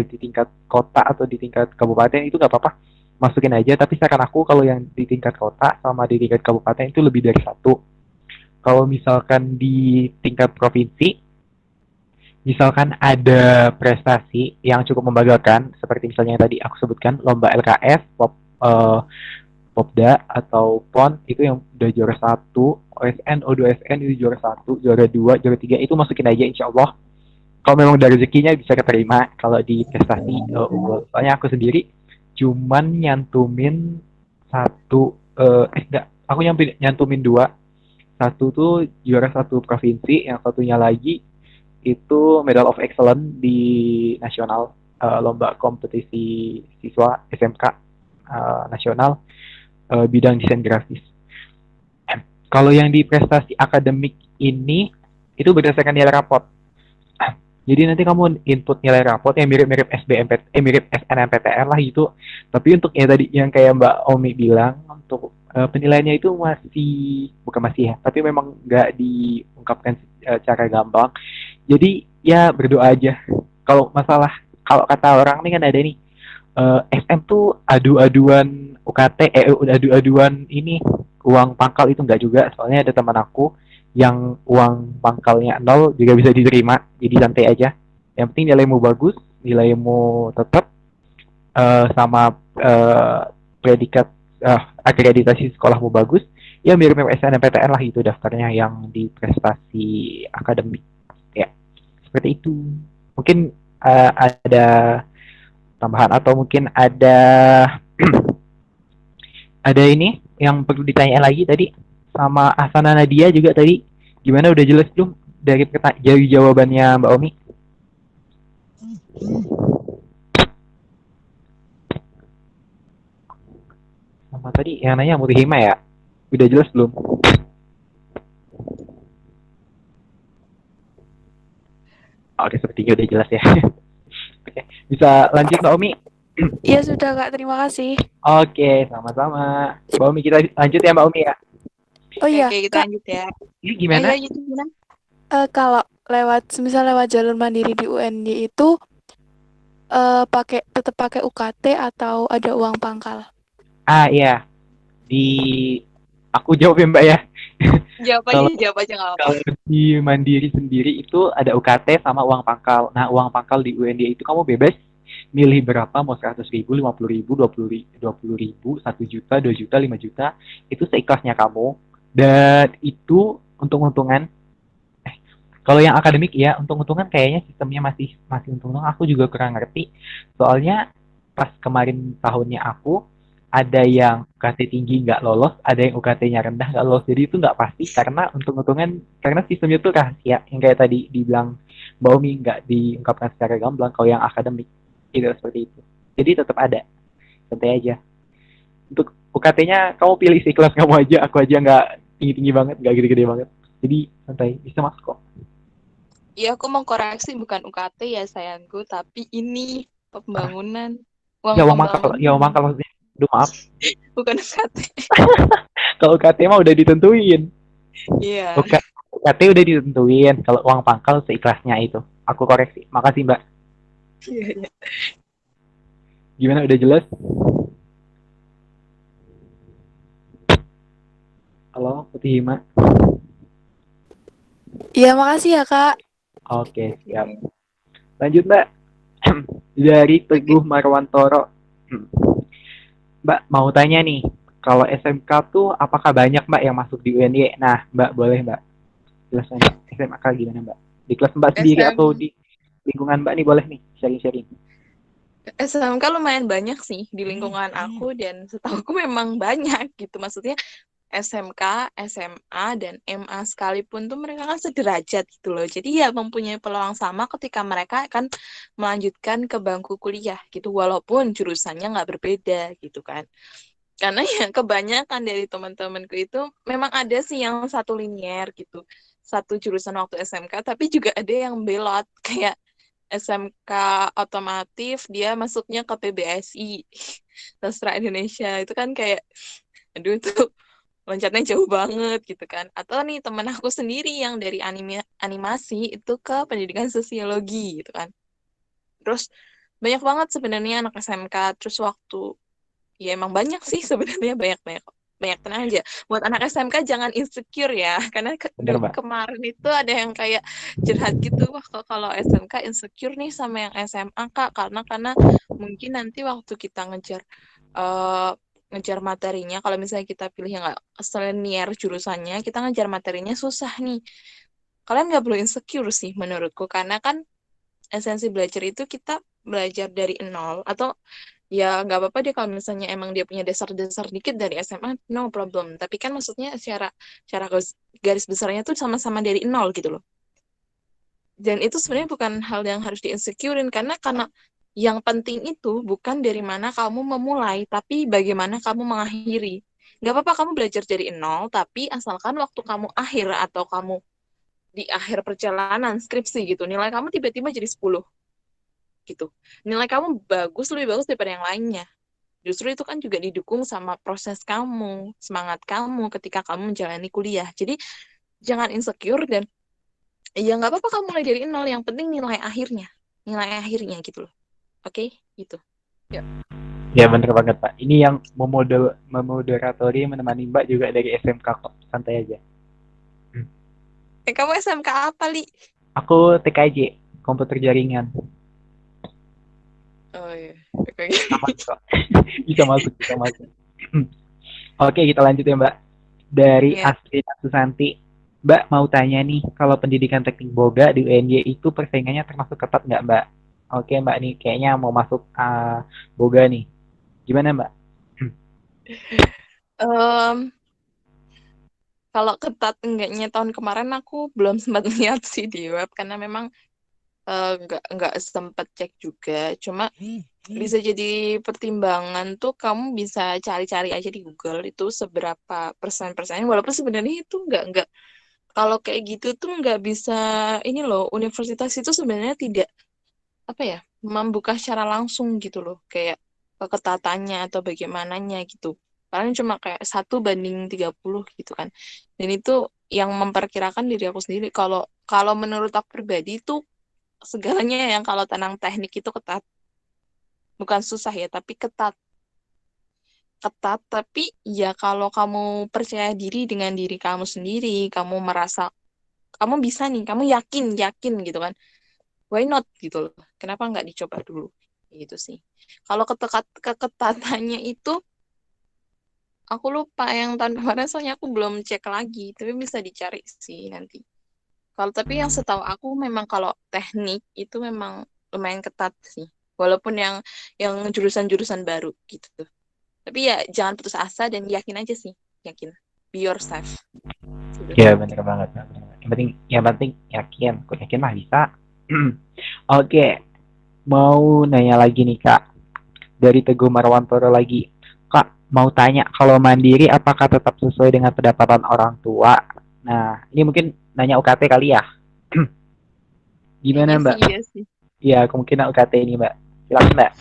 A: di tingkat kota atau di tingkat kabupaten itu nggak apa-apa masukin aja tapi saran aku kalau yang di tingkat kota sama di tingkat kabupaten itu lebih dari satu. Kalau misalkan di tingkat provinsi misalkan ada prestasi yang cukup membanggakan seperti misalnya yang tadi aku sebutkan lomba LKS, Popda atau PON itu yang udah juara satu, OSN, O2SN itu juara satu, juara dua, juara tiga itu masukin aja insya Allah. Kalau memang dari rezekinya bisa keterima kalau di prestasi unggul. Soalnya aku sendiri cuman nyantumin satu, enggak, aku nyantumin dua. Satu tuh juara satu provinsi, yang satunya lagi itu Medal of Excellence di nasional lomba kompetisi siswa SMK nasional bidang desain grafis. Kalau yang di prestasi akademik ini itu berdasarkan nilai rapot. Jadi nanti kamu input nilai rapot yang mirip-mirip mirip SNMPTN lah gitu. Tapi untuk yang tadi yang kayak Mbak Omi bilang untuk penilaiannya itu bukan masih ya, tapi memang nggak diungkapkan secara gampang. Jadi ya berdoa aja. Kalau kata orang nih kan ada nih SM tuh adu-aduan UKT, adu-aduan ini uang pangkal itu enggak juga. Soalnya ada teman aku yang uang pangkalnya nol juga bisa diterima. Jadi santai aja. Yang penting nilaimu bagus, nilaimu tetap sama predikat akreditasi sekolahmu bagus. Ya mirip-mirip SNMPTN lah itu daftarnya yang di prestasi akademik. Ya, seperti itu. Mungkin ada tambahan atau mungkin ada ada ini yang perlu ditanya lagi tadi sama Asana Nadia juga tadi gimana udah jelas belum dari jawabannya Mbak Omi? Sama tadi yang nanya Murihima ya udah jelas belum? Oke sepertinya udah jelas ya. Oke bisa lanjut Mbak Omi?
C: Iya sudah Kak, terima kasih.
A: Oke sama-sama Mbak Omi kita lanjut ya Mbak Omi ya.
C: Oh iya,
B: Oke, kita
C: Kak,
B: lanjut ya.
A: Ini
B: Oh
A: gimana?
B: iya, itu gimana?
C: kalau misal lewat jalur mandiri di UNY itu tetap pakai UKT atau ada uang pangkal?
A: Iya, di aku jawab ya Mbak ya. Kalau
B: Jawab aja nggak apa-apa.
A: kalau di Mandiri sendiri itu ada UKT sama uang pangkal. Nah, uang pangkal di UND itu kamu bebas milih berapa, mau 100.000, 50.000, 20.000, 1 juta, 2 juta, 5 juta, itu seikhlasnya kamu. Dan itu untung-untungan. Kalau yang akademik ya, untung-untungan kayaknya sistemnya masih masih untung-untungan. Aku juga kurang ngerti. Soalnya pas kemarin tahunnya aku ada yang UKT tinggi nggak lolos, ada yang UKT-nya rendah nggak lolos. Jadi itu nggak pasti karena untung-untungan karena sistemnya itu rahasia. Yang kayak tadi dibilang Mbak Umi nggak diungkapkan secara gamblang. Kalau yang akademik itu seperti itu. Jadi tetap ada, santai aja. Untuk UKT-nya kamu pilih kelas kamu aja. Aku aja nggak tinggi-tinggi banget, nggak gede-gede banget. Jadi santai, bisa masuk kok.
B: Iya, aku mau koreksi bukan UKT ya sayangku, tapi ini pembangunan,
A: Ya
B: uang
A: uang mangkal, ya uang
B: pembangunan,
A: mangkal maksudnya. Aduh maaf,
B: bukan UKT.
A: kalau UKT mah udah ditentuin.
B: Iya,
A: UKT udah ditentuin, kalau uang pangkal seikhlasnya itu. Aku koreksi. Makasih Mbak.
B: iya, iya.
A: Gimana udah jelas? Halo, Putih Hima.
C: Iya, makasih ya, Kak.
A: Oke, siap.
B: Oke.
A: Lanjut Mbak. Dari
B: Oke.
A: Teguh Marwantoro. Mbak, mau tanya nih, kalau SMK tuh apakah banyak Mbak yang masuk di UNY? Nah, Mbak boleh Mbak jelaskan Mbak. SMK gimana Mbak? Di kelas Mbak sendiri atau
B: SM,
A: di lingkungan Mbak nih boleh nih sharing-sharing.
B: SMK lumayan banyak sih di lingkungan aku dan setahuku memang banyak gitu. Maksudnya SMK, SMA, dan MA sekalipun tuh mereka kan sederajat gitu loh. Jadi ya mempunyai peluang sama ketika mereka akan melanjutkan ke bangku kuliah gitu. Walaupun jurusannya nggak berbeda gitu kan. Karena ya kebanyakan dari teman-temanku itu memang ada sih yang satu linier gitu. Satu jurusan waktu SMK, tapi juga ada yang belot. Kayak SMK otomotif, dia masuknya ke PBSI, Sastra Indonesia. Itu kan kayak, aduh itu loncatnya jauh banget gitu kan. Atau nih temen aku sendiri yang dari animasi itu ke pendidikan sosiologi gitu kan. Terus banyak banget sebenarnya anak SMK. Terus waktu ya emang banyak sih sebenarnya banyak-banyak banyak tenang aja. Buat anak SMK jangan insecure ya, karena
A: Bener Mbak.
B: kemarin itu ada yang kayak curhat gitu, wah kok kalau SMK insecure nih sama yang SMA Kak, karena mungkin nanti waktu kita eh, ngejar materinya, kalau misalnya kita pilih yang nggak selinier jurusannya, kita ngejar materinya susah nih. Kalian nggak perlu insecure sih menurutku, karena kan esensi belajar itu kita belajar dari nol atau ya nggak apa-apa deh kalau misalnya emang dia punya dasar-dasar dikit dari SMA, no problem. Tapi kan maksudnya secara secara garis besarnya tuh sama-sama dari nol gitu loh. Dan itu sebenarnya bukan hal yang harus di-insecurein karena yang penting itu bukan dari mana kamu memulai, tapi bagaimana kamu mengakhiri. Nggak apa-apa kamu belajar dari nol, tapi asalkan waktu kamu akhir atau kamu di akhir perjalanan skripsi gitu, nilai kamu tiba-tiba jadi 10 gitu. Nilai kamu bagus, lebih bagus daripada yang lainnya. Justru itu kan juga didukung sama proses kamu, semangat kamu ketika kamu menjalani kuliah. Jadi jangan insecure dan ya nggak apa-apa kamu mulai dari nol. Yang penting nilai akhirnya gitu loh. Oke, gitu. Ya.
A: Ya bener banget Pak. Ini yang memoderatori menemani Mbak juga dari SMK kok. Santai aja.
B: Kamu SMK apa, Li?
A: Aku TKJ, komputer jaringan.
B: Oh iya. Oke.
A: Aman kok. Bisa masuk, bisa masuk. Oke, kita lanjut ya Mbak. Dari
B: Ya.
A: Astrid Susanti. Mbak mau tanya nih, kalau pendidikan teknik boga di UNY itu persaingannya termasuk ketat nggak Mbak? Oke Mbak nih, kayaknya mau masuk boga nih. Gimana Mbak?
B: Em, kalau ketat enggaknya tahun kemarin aku belum sempat lihat sih di web karena memang nggak sempat cek juga. Cuma bisa jadi pertimbangan tuh kamu bisa cari-cari aja di Google itu seberapa persen-persennya. Walaupun sebenarnya itu nggak kalau kayak gitu tuh nggak bisa ini loh. Universitas itu sebenarnya tidak apa ya membuka secara langsung gitu loh kayak keketatannya atau bagaimananya gitu. Paling cuma kayak 1:30 gitu kan. Dan itu yang memperkirakan diri aku sendiri. Kalau menurut aku pribadi itu segalanya yang kalau tentang teknik itu ketat. Bukan susah ya, tapi ketat. Ketat, tapi ya kalau kamu percaya diri dengan diri kamu sendiri, kamu merasa kamu bisa nih, kamu yakin gitu kan. Why not gitu loh. Kenapa nggak dicoba dulu? Gitu sih. Kalau keketatannya itu aku lupa yang tahun kemarin soalnya aku belum cek lagi, tapi bisa dicari sih nanti. Tapi yang setahu aku memang kalau teknik itu memang lumayan ketat sih. Walaupun yang jurusan-jurusan baru gitu. Tapi ya jangan putus asa dan yakin aja sih, yakin. Be yourself. Gitu.
A: Ya bener banget. Yang penting yakin. Aku yakin mah bisa. Oke, mau nanya lagi nih Kak. Dari Teguh Marwantoro lagi. Kak, mau tanya kalau mandiri apakah tetap sesuai dengan pendapatan orang tua? Nah, ini mungkin nanya UKT kali ya. Gimana
B: Kayaknya sih
A: Mbak?
B: iya sih.
A: Iya, kemungkinan UKT ini Mbak. Silakan Mbak.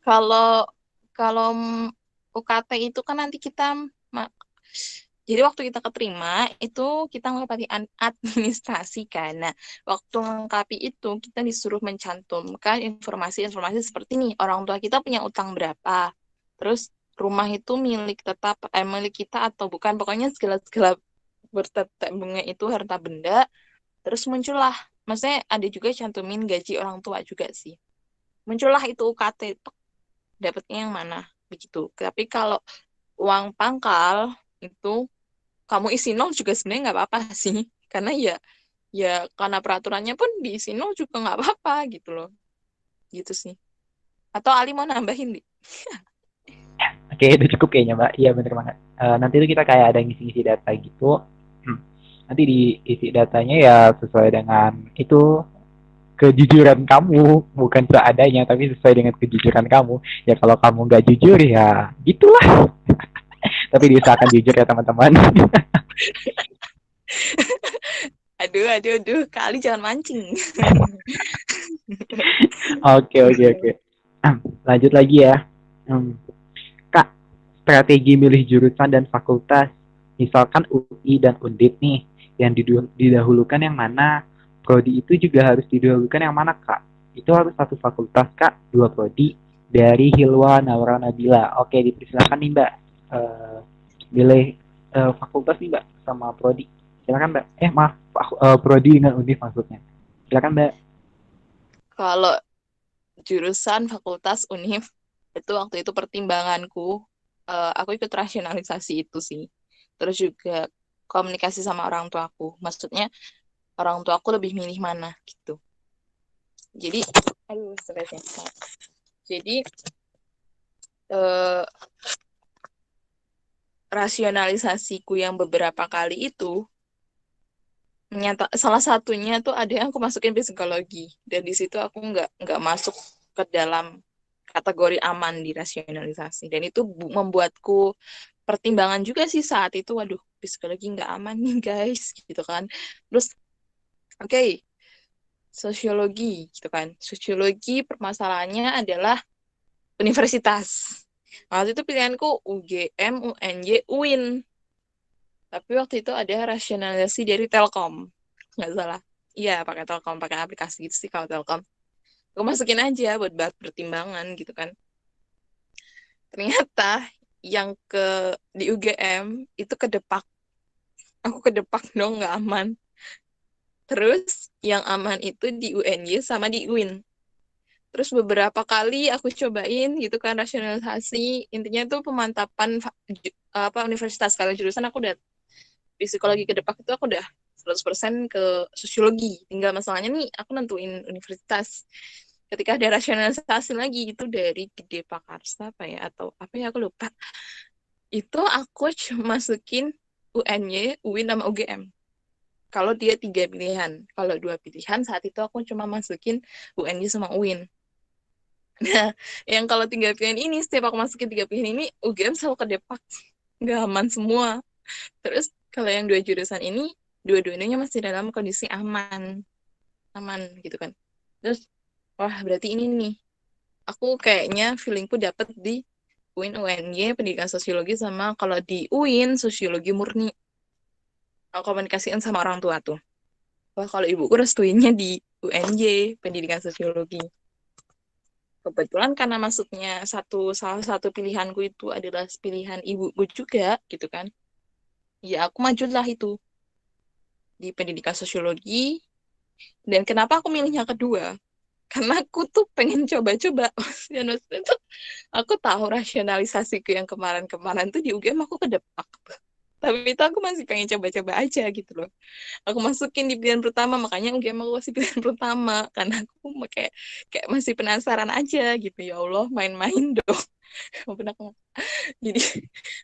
B: Kalau kalau UKT itu kan nanti kita jadi waktu kita keterima itu kita melewati administrasi kan. Nah, waktu melengkapi itu kita disuruh mencantumkan informasi-informasi seperti nih, orang tua kita punya utang berapa. Terus rumah itu milik tetap milik kita atau bukan, pokoknya segala-segala bertetembungnya itu harta benda. Terus muncullah, maksudnya ada juga cantumin gaji orang tua juga sih. Muncullah itu UKT, dapatnya yang mana begitu. Tapi kalau uang pangkal itu kamu isi nol juga sebenarnya nggak apa-apa sih, karena ya karena peraturannya pun diisi nol juga nggak apa-apa gitu loh, gitu sih. Atau Ali mau nambahin, Di?
A: Oke, itu cukup kayaknya Mbak. Iya bener banget. Nanti itu kita kayak ada ngisi-ngisi data gitu. Nanti diisi datanya ya sesuai dengan itu kejujuran kamu, bukan seadanya, tapi sesuai dengan kejujuran kamu. Ya kalau kamu nggak jujur ya gitulah. Tapi diusahakan jujur ya teman-teman.
B: Aduh, kali jangan mancing.
A: Oke. Lanjut lagi ya. Kak, strategi milih jurusan dan fakultas. Misalkan UI dan Undip nih, yang didahulukan yang mana? Prodi itu juga harus didahulukan yang mana, Kak? Itu harus satu fakultas, Kak, dua prodi. Dari Hilwa Naura Nabila. Oke, dipersilakan nih, Mbak. Milih fakultas nih, Mbak, sama prodi. Silakan, Mbak. Maaf, prodi dengan Undip maksudnya. Silakan, Mbak.
B: Kalau jurusan fakultas Univ itu waktu itu pertimbanganku, aku ikut rasionalisasi itu sih. Terus juga komunikasi sama orang tuaku, maksudnya orang tuaku lebih milih mana gitu. Jadi aduh stresnya. Jadi rasionalisasiku yang beberapa kali itu salah satunya tuh ada yang aku masukin psikologi, dan di situ aku nggak masuk ke dalam kategori aman di rasionalisasi, dan itu membuatku pertimbangan juga sih saat itu, waduh psikologi nggak aman nih guys gitu kan. Terus oke, sosiologi gitu kan, sosiologi permasalahannya adalah universitas. Waktu itu pilihanku UGM, UNJ, UIN. Tapi waktu itu ada rasionalisasi dari Telkom. Nggak salah. Iya, pakai Telkom, pakai aplikasi gitu sih kalau Telkom. Aku masukin aja buat pertimbangan gitu kan. Ternyata yang di UGM itu kedepak. Aku kedepak dong, nggak aman. Terus yang aman itu di UNJ sama di UIN. Terus beberapa kali aku cobain gitu kan rasionalisasi. Intinya tuh pemantapan universitas. Kalau jurusan aku udah psikologi ke depan itu aku udah 100% ke sosiologi. Tinggal masalahnya nih aku nentuin universitas. Ketika ada rasionalisasi lagi itu dari Gede Pakarsa apa ya, atau apa ya aku lupa. Itu aku cuma masukin UNY, UIN sama UGM. Kalau dia 3 pilihan. Kalau 2 pilihan saat itu aku cuma masukin UNY sama UIN. Nah, yang kalau 3 pilihan ini, setiap aku masukin 3 pilihan ini, UGM selalu kedepak. Nggak aman semua. Terus kalau yang 2 jurusan ini, dua-duanya masih dalam kondisi aman gitu kan. Terus, wah berarti ini nih, aku kayaknya feelingku dapet di UIN UNY pendidikan sosiologi sama kalau di UIN sosiologi murni. Aku komunikasiin sama orang tua tuh. Wah, kalau ibuku restuinnya di UNJ pendidikan sosiologi. Kebetulan karena masuknya salah satu pilihanku itu adalah pilihan ibuku juga gitu kan. Ya aku majulah itu di pendidikan sosiologi. Dan kenapa aku milihnya kedua? Karena aku tuh pengen coba-coba. Maksudnya tuh aku tahu rasionalisasiku yang kemarin-kemarin tuh di UGM aku kedepak. Tapi itu aku masih pengen coba-coba aja gitu loh. Aku masukin di pilihan pertama, makanya UGM aku masih pilihan pertama. Karena aku kayak kayak masih penasaran aja gitu. Ya Allah, main-main dong. Jadi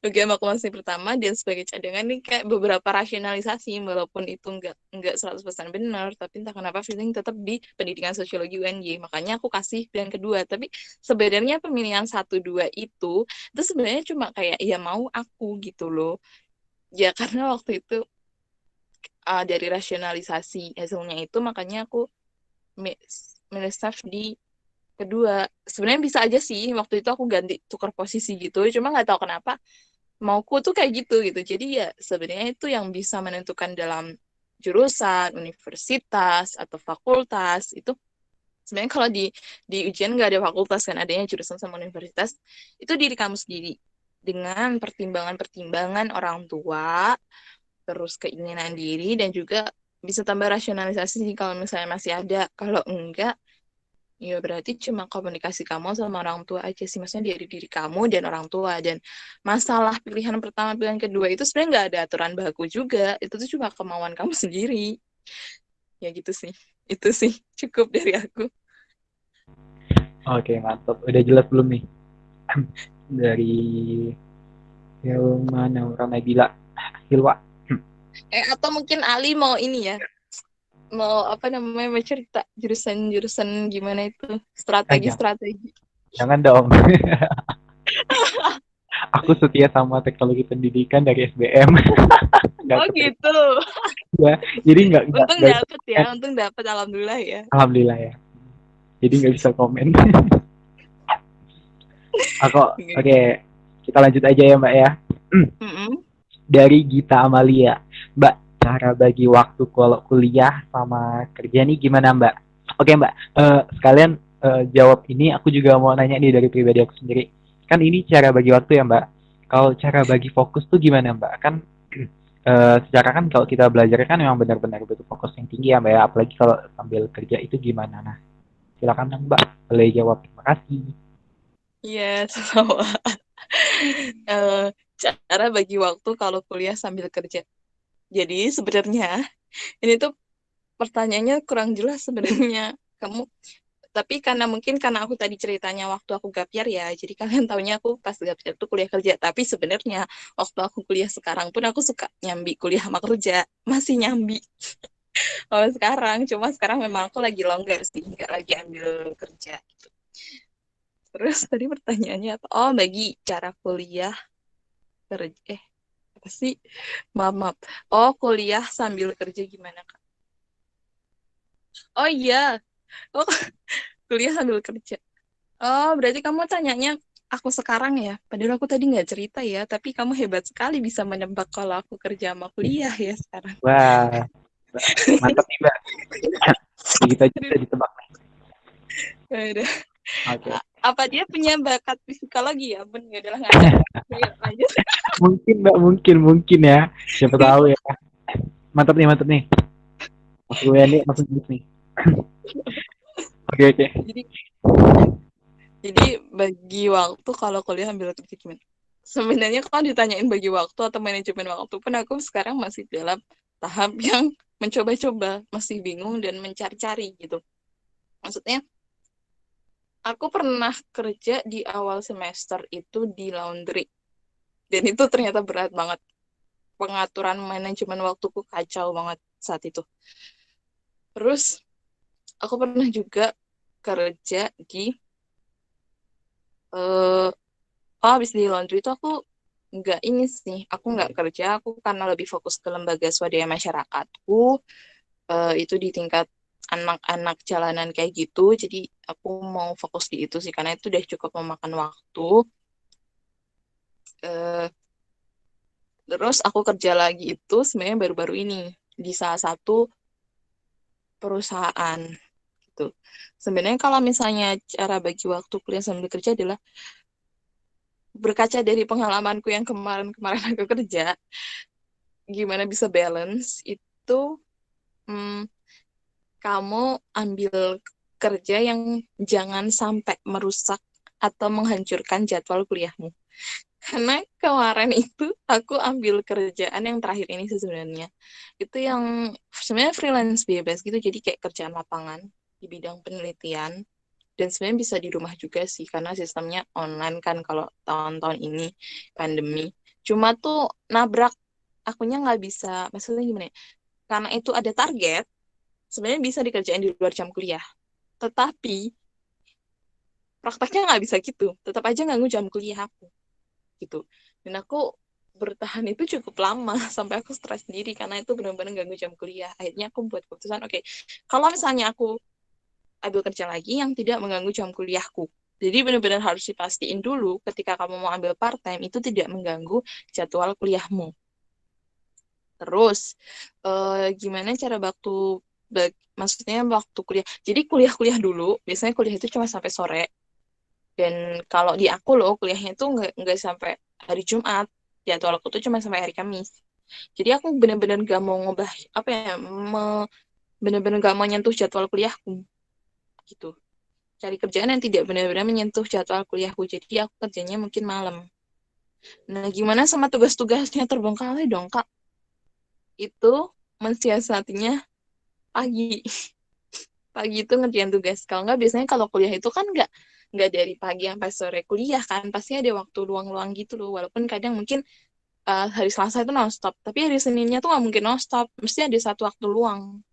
B: UGM aku masih pertama dan sebagai cadangan nih kayak beberapa rasionalisasi walaupun itu enggak 100% benar, tapi entah kenapa feeling tetap di pendidikan sosiologi UNY. Makanya aku kasih pilihan kedua. Tapi sebenarnya pemilihan 1 2 itu sebenarnya cuma kayak ya mau aku gitu loh. Ya karena waktu itu dari rasionalisasi hasilnya itu makanya aku milih staff di kedua. Sebenarnya bisa aja sih waktu itu aku ganti tukar posisi gitu, cuma nggak tahu kenapa mauku tuh kayak gitu jadi ya sebenarnya itu yang bisa menentukan dalam jurusan universitas atau fakultas itu sebenarnya kalau di ujian nggak ada fakultas kan, adanya jurusan sama universitas. Itu diri kamu sendiri dengan pertimbangan orang tua, terus keinginan diri, dan juga bisa tambah rasionalisasi sih kalau misalnya masih ada. Kalau enggak, ya berarti cuma komunikasi kamu sama orang tua aja sih. Maksudnya dari diri kamu dan orang tua. Dan masalah pilihan pertama, pilihan kedua itu sebenarnya nggak ada aturan baku juga. Itu tuh cuma kemauan kamu sendiri. Ya gitu sih. Itu sih cukup dari aku.
A: Oke, mantap. Udah jelas belum nih? Dari Hilma Naura Nabila Hilwa.
B: Atau mungkin Ali mau ini ya. Mau apa namanya, mau cerita jurusan-jurusan gimana itu.
A: Jangan,
B: Strategi-strategi.
A: jangan dong. Aku setia sama teknologi pendidikan dari SBM. Nggak
B: Oh
A: keterima
B: gitu.
A: ya. Jadi
B: Untung
A: nggak bisa
B: dapet ya.
A: komen.
B: Untung dapet. Alhamdulillah ya.
A: Alhamdulillah ya. Jadi nggak bisa komen. Aku oke. Kita lanjut aja ya Mbak ya.
B: Mm-mm.
A: Dari Gita Amalia, Mbak, cara bagi waktu kalau kuliah sama kerja nih gimana Mbak? Oke Mbak, sekalian jawab ini aku juga mau nanya nih dari pribadi aku sendiri. Kan ini cara bagi waktu ya Mbak. Kalau cara bagi fokus tuh gimana Mbak? Kan secara kan kalau kita belajar kan memang benar-benar butuh fokus yang tinggi ya Mbak ya. Apalagi kalau sambil kerja itu gimana? Nah, silakan Mbak, boleh jawab. Terima kasih.
B: Iya, sama. Eh, cara bagi waktu kalau kuliah sambil kerja. Jadi sebenarnya ini tuh pertanyaannya kurang jelas sebenarnya. Kamu, tapi karena aku tadi ceritanya waktu aku gap year ya, jadi kalian taunya aku pas gap year tuh kuliah kerja. Tapi sebenarnya waktu aku kuliah sekarang pun aku suka nyambi kuliah sama kerja, masih nyambi. Kalau sekarang, cuma sekarang memang aku lagi longgar sih, nggak lagi ambil kerja. Terus tadi pertanyaannya apa? Oh, bagi cara kuliah kerja. Apa sih? Maaf, maaf. Oh, kuliah sambil kerja gimana, Kak? Oh iya. Oh, kuliah sambil kerja. Oh, berarti kamu tanyanya aku sekarang ya. Padahal aku tadi nggak cerita ya. Tapi kamu hebat sekali bisa menebak kalau aku kerja sama kuliah ya sekarang.
A: Wah, mantap nih Mbak. Begitu aja bisa ditebak.
B: Udah.
A: Oke.
B: Apa dia punya bakat psikologi ya? Pun ya udahlah, nggak ada. Ayo, lanjut.
A: Mungkin Mbak, mungkin ya. Siapa tahu ya. Mantap nih. Masuk gue nih, masuk nih. Oke.
B: Jadi bagi waktu kalau kuliah ambil kerja gimana? Sebenarnya kalau ditanyain bagi waktu atau manajemen waktu pun aku sekarang masih dalam tahap yang mencoba-coba, masih bingung dan mencari-cari gitu. Maksudnya, aku pernah kerja di awal semester itu di laundry. Dan itu ternyata berat banget. Pengaturan manajemen waktuku kacau banget saat itu. Terus, aku pernah juga kerja di habis di laundry itu aku nggak kerja, aku karena lebih fokus ke lembaga swadaya masyarakatku, itu di tingkat anak-anak jalanan kayak gitu, jadi aku mau fokus di itu sih, karena itu udah cukup memakan waktu. Eh, Terus aku kerja lagi itu sebenarnya baru-baru ini di salah satu perusahaan gitu. Sebenarnya kalau misalnya cara bagi waktu kuliah sambil kerja adalah berkaca dari pengalamanku yang kemarin-kemarin aku kerja, gimana bisa balance itu, hmm, kamu ambil kerja yang jangan sampai merusak atau menghancurkan jadwal kuliahmu. Karena kemarin itu aku ambil kerjaan yang terakhir ini sih sebenarnya. Itu yang sebenarnya freelance bebas gitu, jadi kayak kerjaan lapangan di bidang penelitian. Dan sebenarnya bisa di rumah juga sih, karena sistemnya online kan kalau tahun-tahun ini pandemi. Cuma tuh nabrak, akunya nggak bisa, maksudnya gimana ya? Karena itu ada target, sebenarnya bisa dikerjain di luar jam kuliah. Tetapi prakteknya nggak bisa gitu, tetap aja ganggu jam kuliah aku gitu. Dan aku bertahan itu cukup lama sampai aku stres sendiri karena itu benar-benar ganggu jam kuliah. Akhirnya aku buat keputusan, oke, kalau misalnya aku ambil kerja lagi yang tidak mengganggu jam kuliahku. Jadi benar-benar harus dipastiin dulu ketika kamu mau ambil part time itu tidak mengganggu jadwal kuliahmu. Terus gimana cara maksudnya waktu kuliah. Jadi kuliah-kuliah dulu, biasanya kuliah itu cuma sampai sore. Dan kalau di aku loh, kuliahnya itu nggak sampai hari Jumat. Jadwal aku tuh cuma sampai hari Kamis. Jadi aku benar-benar gak mau ngubah, apa ya, benar-benar gak mau nyentuh jadwal kuliahku. Gitu. Cari kerjaan yang tidak benar-benar menyentuh jadwal kuliahku. Jadi aku kerjanya mungkin malam. Nah, gimana sama tugas-tugasnya terbengkalai dong, Kak? Itu mensiasatinya pagi. Pagi itu ngerjain tugas. Kalau nggak, biasanya kalau kuliah itu kan nggak dari pagi sampai sore kuliah kan. Pasti ada waktu luang-luang gitu loh. Walaupun kadang mungkin hari Selasa itu non-stop. Tapi hari Seninnya tuh nggak mungkin non-stop. Mesti ada satu waktu luang.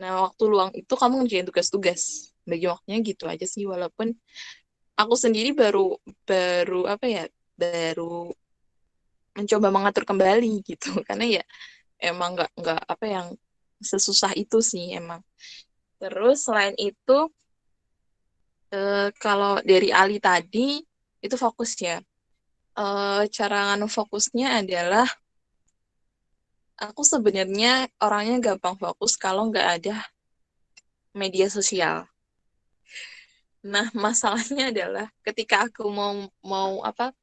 B: Nah, waktu luang itu kamu ngerjain tugas-tugas. Bagi waktunya gitu aja sih. Walaupun aku sendiri baru baru apa ya, baru mencoba mengatur kembali gitu. Karena ya emang nggak apa yang sesusah itu sih emang. Terus selain itu, kalau dari Ali tadi itu fokus ya. Cara nganu fokusnya adalah aku sebenarnya orangnya gampang fokus kalau nggak ada media sosial. Nah, masalahnya adalah ketika aku mau mau apa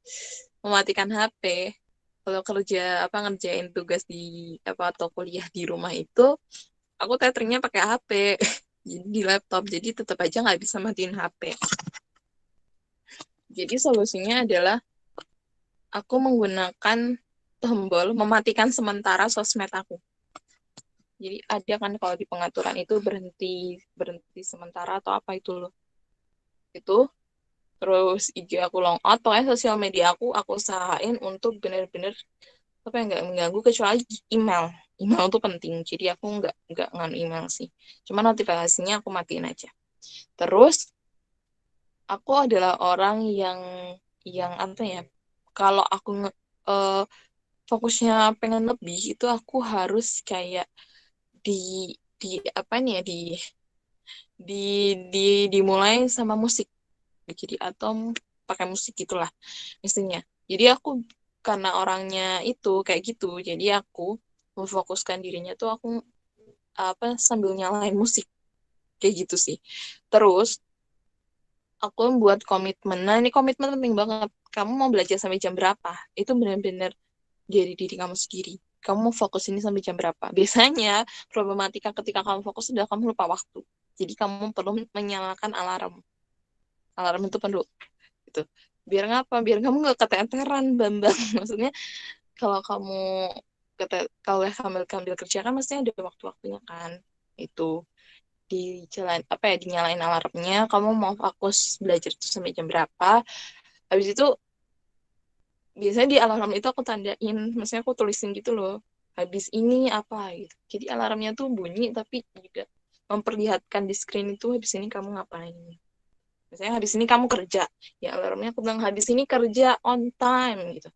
B: mematikan HP, kalau kerja apa ngerjain tugas di apa atau kuliah di rumah itu, aku tetheringnya pakai HP. Jadi di laptop, jadi tetap aja nggak bisa matiin HP. Jadi solusinya adalah aku menggunakan tombol mematikan sementara sosmed aku. Jadi ada kan kalau di pengaturan itu berhenti berhenti sementara atau apa itu loh. Itu terus IG aku long out, pokoknya sosial media aku usahain untuk benar-benar apa yang nggak mengganggu kecuali email. Email itu penting, jadi aku nggak ngan email sih. Cuma notifikasinya aku matiin aja. Terus aku adalah orang yang apa ya? Kalau aku eh, fokusnya pengen lebih itu aku harus kayak di di apa nih ya di dimulai sama musik, jadi atau pakai musik gitulah mestinya. Jadi aku karena orangnya itu kayak gitu, jadi aku memfokuskan dirinya tuh aku apa sambil nyalain musik kayak gitu sih. Terus aku buat komitmen. Nah, ini komitmen penting banget. Kamu mau belajar sampai jam berapa? Itu benar-benar dari diri kamu sendiri. Kamu mau fokus ini sampai jam berapa? Biasanya problematika ketika kamu fokus sudah kamu lupa waktu. Jadi kamu perlu menyalakan alarm. Alarm itu perlu gitu. Biar ngapa? Biar kamu nggak keteteran, Bambang. Maksudnya kalau kamu kalau sambil sambil kerja kan mesti ada waktu-waktunya kan. Itu di jalan apa ya dinyalain alarmnya. Kamu mau fokus belajar itu sampai jam berapa? Habis itu biasanya di alarm itu aku tandain, maksudnya aku tulisin gitu loh, habis ini apa gitu. Jadi alarmnya tuh bunyi tapi juga memperlihatkan di screen itu habis ini kamu ngapain. Misalnya habis ini kamu kerja, ya alarmnya aku bilang habis ini kerja on time gitu.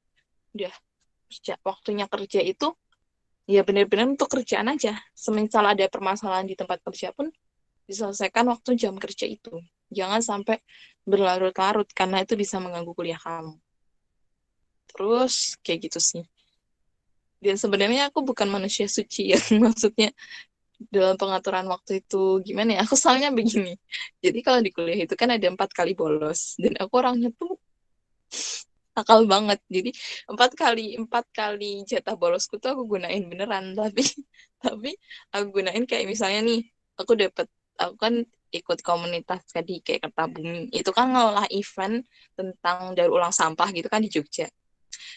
B: Udah kerja, waktunya kerja itu ya benar-benar untuk kerjaan aja. Semisal ada permasalahan di tempat kerja pun diselesaikan waktu jam kerja itu. Jangan sampai berlarut-larut karena itu bisa mengganggu kuliah kamu. Terus kayak gitu sih. Dan sebenarnya aku bukan manusia suci ya. Maksudnya dalam pengaturan waktu itu gimana ya? Aku soalnya begini. Jadi kalau di kuliah itu kan ada 4 kali bolos. Dan aku orangnya tuh akal banget. Jadi 4 kali jatah bolosku tuh aku gunain beneran. Tapi aku gunain kayak misalnya nih, aku kan ikut komunitas tadi kayak Kertabumi. Itu kan ngelola event tentang daur ulang sampah gitu kan di Jogja.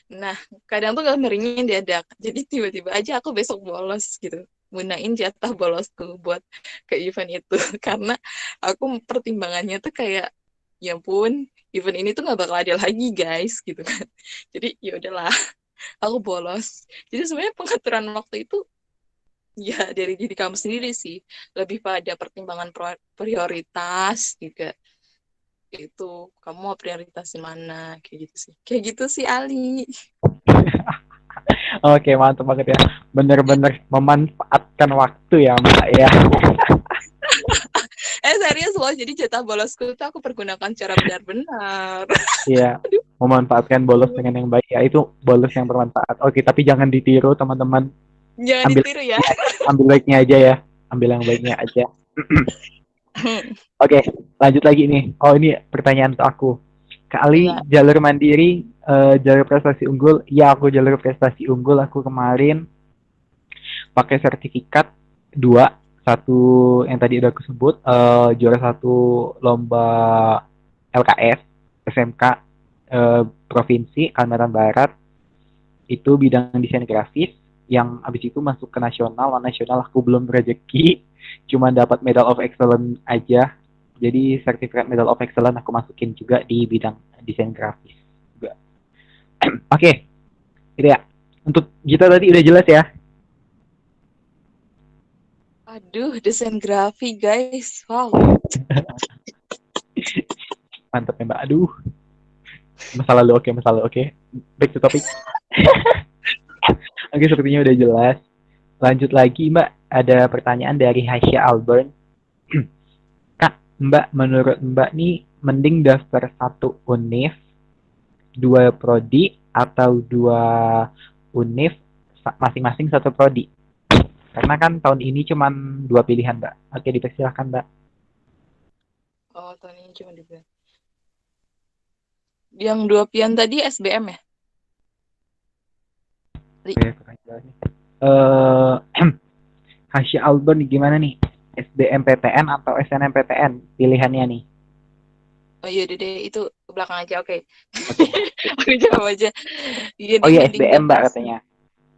B: Nah, kadang tuh ngerinya diadak. Jadi tiba-tiba aja aku besok bolos gitu. Gunain jatah bolosku buat ke event itu. Karena aku pertimbangannya tuh kayak, ya pun, event ini tuh nggak bakal ada lagi guys gitu kan. Jadi ya udahlah, aku bolos. Jadi sebenarnya pengaturan waktu itu ya dari diri kamu sendiri sih. Lebih pada pertimbangan prioritas juga. Itu kamu mau prioritasin mana kayak gitu sih. Kayak gitu sih Ali.
A: Oke, mantap banget ya. Bener-bener memanfaatkan waktu ya, Mbak ya.
B: Serius loh, jadi jatah bolosku itu aku pergunakan cara benar-benar.
A: Iya, memanfaatkan bolos dengan yang baik ya. Itu bolos yang bermanfaat. Oke, tapi jangan ditiru teman-teman.
B: Jangan
A: Ambil
B: ditiru ya.
A: ambil baiknya aja ya. Ambil yang baiknya aja. Oke, lanjut lagi nih. Oh, ini pertanyaan untuk aku. Kali
B: Enggak.
A: jalur mandiri, jalur prestasi unggul. Ya, aku jalur prestasi unggul. Aku kemarin pakai sertifikat 2. Satu yang tadi udah aku sebut, juara 1 lomba LKS SMK Provinsi Kalimantan Barat, itu bidang desain grafis. Yang abis itu masuk ke nasional aku belum rezeki, cuma dapat medal of excellence aja. Jadi sertifikat medal of excellence aku masukin juga di bidang desain grafis juga. Oke, itu ya. Untuk kita tadi udah jelas ya.
B: Aduh, desain grafik guys. Wow.
A: Mantap ya Mbak. Aduh, masa lalu oke, masa lalu oke. Back to topic. Oke, sepertinya udah jelas. Lanjut lagi Mbak, ada pertanyaan dari Hasya Albert. Kak, Mbak, menurut Mbak nih mending daftar 1 univ, 2 prodi, atau 2 univ masing-masing 1 prodi? Karena kan tahun ini cuma 2 pilihan Mbak. Oke, dipersilahkan Mbak.
B: Oh, tahun ini cuma dibilang. Yang 2 pian tadi SBM ya?
A: Oke, Hasya Albert nih gimana nih? SBMPTN atau SNMPTN pilihannya nih?
B: Oh iya deh, itu ke belakang aja, oke.
A: Oke.
B: Aku jawab aja. Jadi
A: Oh iya,
B: mending
A: SBM Mbak
B: daftar.
A: katanya.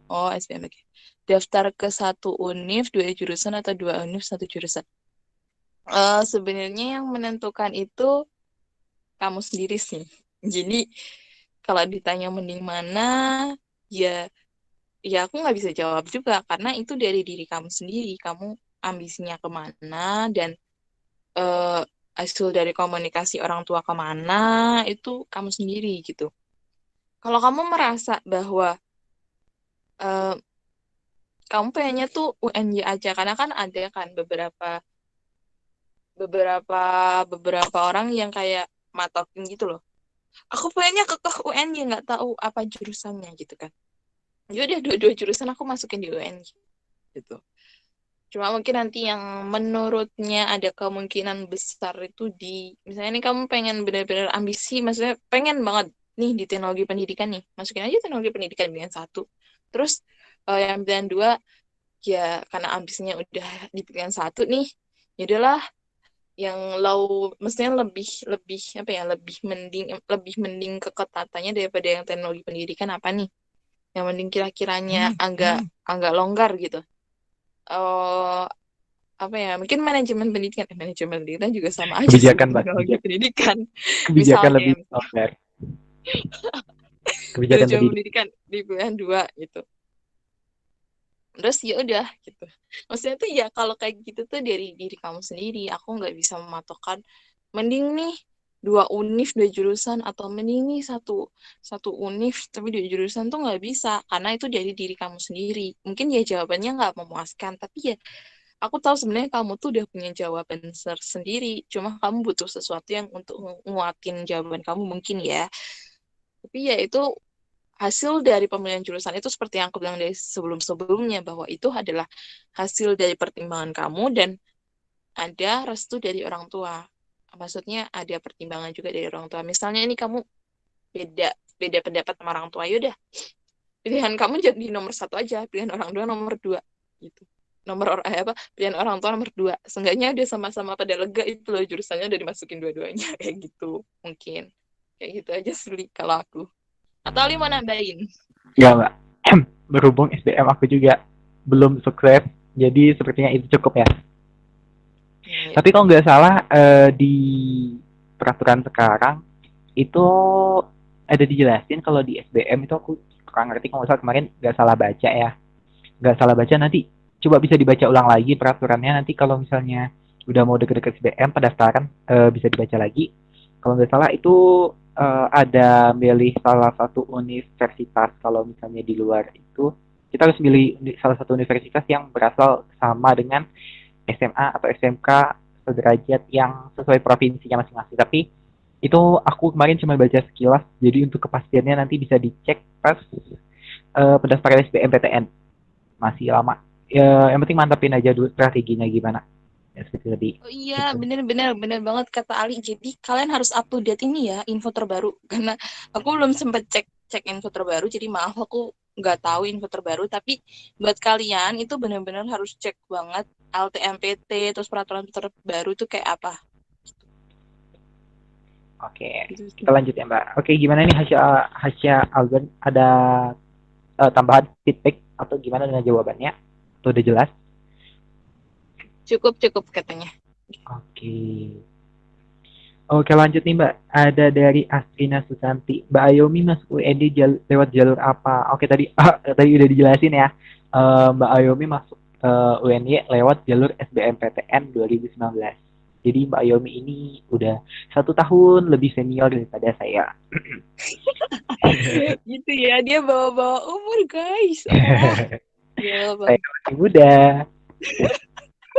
B: Oh, SBM, oke. Daftar ke 1 univ, 2 jurusan, atau 2 univ, 1 jurusan. Sebenarnya yang menentukan itu kamu sendiri sih. Jadi kalau ditanya mending mana, ya aku nggak bisa jawab juga karena itu dari diri kamu sendiri. Kamu ambisinya kemana dan eh, hasil dari komunikasi orang tua kemana itu kamu sendiri gitu. Kalau kamu merasa bahwa eh, kamu pengennya tuh UNJ aja karena kan ada kan beberapa beberapa orang yang kayak matokin gitu loh. Aku pengennya kekeh UNJ nggak tahu apa jurusannya gitu kan. Ya udah dua-dua jurusan aku masukin di UNJ gitu. Cuma mungkin nanti yang menurutnya ada kemungkinan besar itu misalnya nih kamu pengen benar-benar ambisi, maksudnya pengen banget nih di teknologi pendidikan nih, masukin aja teknologi pendidikan pilihan 1. Terus yang pilihan 2, ya karena ambisinya udah di pilihan 1 nih, ya udahlah yang low, maksudnya lebih lebih apa ya, lebih mending keketatannya daripada yang teknologi pendidikan apa nih? Yang mending kira-kiranya agak agak longgar gitu. Oh, apa ya, mungkin manajemen pendidikan juga sama aja sih
A: Kebijakan Mbak,
B: teknologi pendidikan
A: kebijakan
B: misalnya
A: lebih longgar. Kebijakan
B: manajemen
A: pendidikan.
B: pendidikan di pilihan 2 gitu, terus ya udah gitu. Maksudnya tuh ya kalau kayak gitu tuh dari diri kamu sendiri, aku nggak bisa mematokkan mending nih 2 univ 2 jurusan atau mending nih satu satu univ tapi 2 jurusan, tuh nggak bisa karena itu dari diri kamu sendiri. Mungkin ya jawabannya nggak memuaskan, tapi ya aku tahu sebenarnya kamu tuh udah punya jawaban sendiri, cuma kamu butuh sesuatu yang untuk nguatin jawaban kamu mungkin ya. Tapi ya itu hasil dari pemilihan jurusan itu seperti yang aku bilang dari sebelum-sebelumnya, bahwa itu adalah hasil dari pertimbangan kamu dan ada restu dari orang tua. Maksudnya ada pertimbangan juga dari orang tua. Misalnya ini kamu beda beda pendapat sama orang tua, yaudah pilihan kamu jadi nomor satu aja, pilihan orang tua nomor dua gitu. Pilihan orang tua nomor dua. Seenggaknya udah sama-sama pada lega itu loh, jurusannya udah dimasukin dua-duanya kayak gitu. Mungkin kayak gitu aja sih kalau aku. Atau Ali mau nambahin?
A: Ya Mbak, berhubung SBM aku juga belum sukses, jadi sepertinya itu cukup ya.
B: Ya,
A: Tapi kalau nggak salah di peraturan sekarang itu ada dijelasin kalau di SBM itu aku kurang ngerti, kalau nggak salah kemarin nggak salah baca ya. Nggak salah baca, nanti coba bisa dibaca ulang lagi peraturannya, nanti kalau misalnya udah mau deket-deket SBM pendaftaran bisa dibaca lagi. Kalau nggak salah itu ada milih salah satu universitas. Kalau misalnya di luar itu kita harus milih salah satu universitas yang berasal sama dengan SMA atau SMK sederajat yang sesuai provinsinya masing-masing. Tapi itu aku kemarin cuma baca sekilas, jadi untuk kepastiannya nanti bisa dicek pas pendaftaran SBMPTN. Masih lama. Ya, yang penting mantapin aja dulu strateginya gimana. Ya, seperti tadi.
B: Oh iya,
A: Gitu.
B: bener banget kata Ali. Jadi kalian harus up to date ini ya, info terbaru. Karena aku belum sempat cek info terbaru, jadi maaf aku nggak tahu info terbaru. Tapi buat kalian itu benar-benar harus cek banget LTMPT, terus peraturan terbaru itu kayak apa.
A: Oke,
B: Gitu sih.
A: kita lanjut ya Mbak. Oke, gimana nih Hasya Alban? Ada tambahan feedback atau gimana dengan jawabannya? Atau udah jelas?
B: Cukup katanya.
A: Oke. Oke, lanjut nih Mbak. Ada dari Astrina Susanti. Mbak Ayomi masuk UND lewat jalur apa? Oke, tadi tadi udah dijelasin ya. Mbak Ayomi masuk UNY lewat jalur SBMPTN 2019. Jadi Mbak Ayomi ini udah 1 tahun lebih senior daripada saya.
B: Gitu ya, dia bawa-bawa umur guys. Oh, ya
A: Saya
B: bang.
A: masih muda.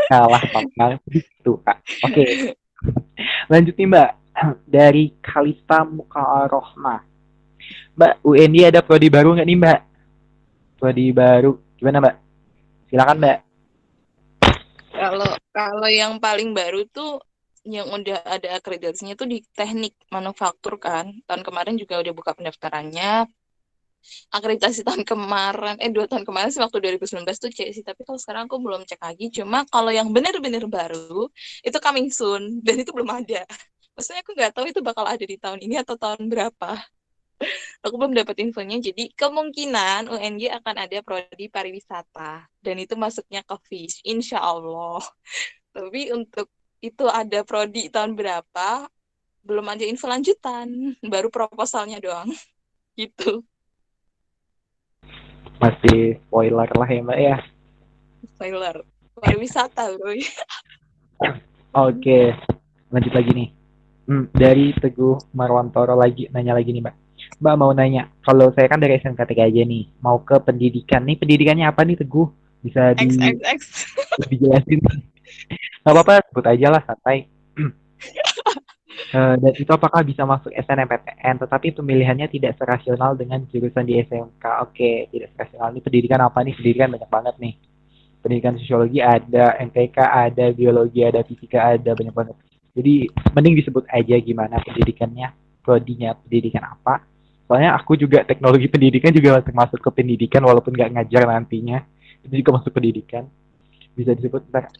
A: Kalah papa gitu Kak. Oke, lanjut nih Mbak. Dari Kalista Mukarohmah. Mbak, UNY ada prodi baru nggak nih Mbak? Prodi baru. Gimana Mbak? Silakan Mbak.
B: Kalau yang paling baru tuh yang udah ada akreditasinya tuh di teknik manufaktur kan. Tahun kemarin juga udah buka pendaftarannya. Akreditasi tahun kemarin, 2 tahun kemarin sih waktu 2019 tuh cek sih. Tapi kalau sekarang aku belum cek lagi. Cuma kalau yang benar-benar baru itu coming soon dan itu belum ada. Maksudnya aku nggak tahu itu bakal ada di tahun ini atau tahun berapa. Aku belum dapat infonya. Jadi kemungkinan UNJ akan ada prodi pariwisata dan itu masuknya ke FISH, insya Allah. Tapi untuk itu ada prodi tahun berapa, belum ada info lanjutan. Baru proposalnya doang. Gitu.
A: Masih spoiler lah ya Mbak ya.
B: Spoiler. Pariwisata, bro.
A: Oke, lanjut lagi nih. Dari Teguh Marwantoro lagi nanya lagi nih Mbak. Mbak mau nanya, kalau saya kan dari SMKTK aja nih, mau ke pendidikan nih, pendidikannya apa nih Teguh? Bisa
B: XXX.
A: dijelasin? Gak apa-apa, sebut aja lah santai. Dan itu apakah bisa masuk SNMPTN, tetapi pemilihannya tidak serasional dengan jurusan di SMK. Oke, tidak serasional. Ini pendidikan apa nih? Pendidikan banyak banget nih. Pendidikan sosiologi ada, MTK ada, biologi ada, fisika ada, banyak banget. Jadi mending disebut aja gimana pendidikannya, prodinya pendidikan apa. Soalnya aku juga teknologi pendidikan juga termasuk ke pendidikan walaupun nggak ngajar nantinya. Itu juga masuk pendidikan. Bisa disebut ntar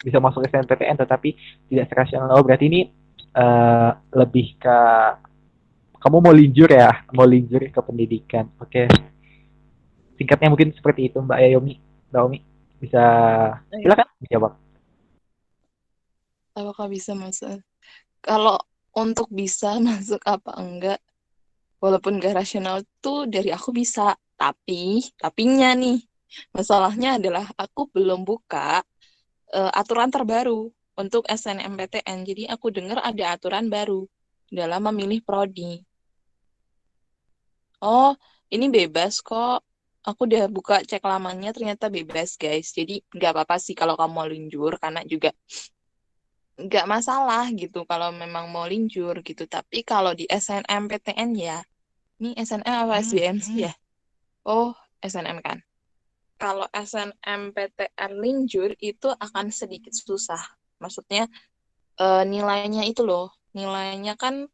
A: bisa masuk SNMPTN tetapi tidak serasional. Oh, berarti ini lebih ke kamu mau linjur ya, mau linjur ke pendidikan. Oke. Singkatnya mungkin seperti itu Mbak Ayomi. Mbak Omi bisa silakan dijawab.
B: Apakah bisa masuk? Kalau untuk bisa masuk apa enggak, walaupun gak rasional tuh dari aku bisa. Tapinya nih, masalahnya adalah aku belum buka aturan terbaru untuk SNMPTN. Jadi aku dengar ada aturan baru dalam memilih prodi. Oh, ini bebas kok. Aku udah buka cek lamanya, ternyata bebas guys. Jadi nggak apa-apa sih kalau kamu mau lunjur, karena juga nggak masalah gitu kalau memang mau linjur gitu. Tapi kalau di SNMPTN ya Ini SNM apa SBM sih ya? Oh, SNM kan. Kalau SNMPTN linjur itu akan sedikit susah. Maksudnya nilainya itu loh. Nilainya kan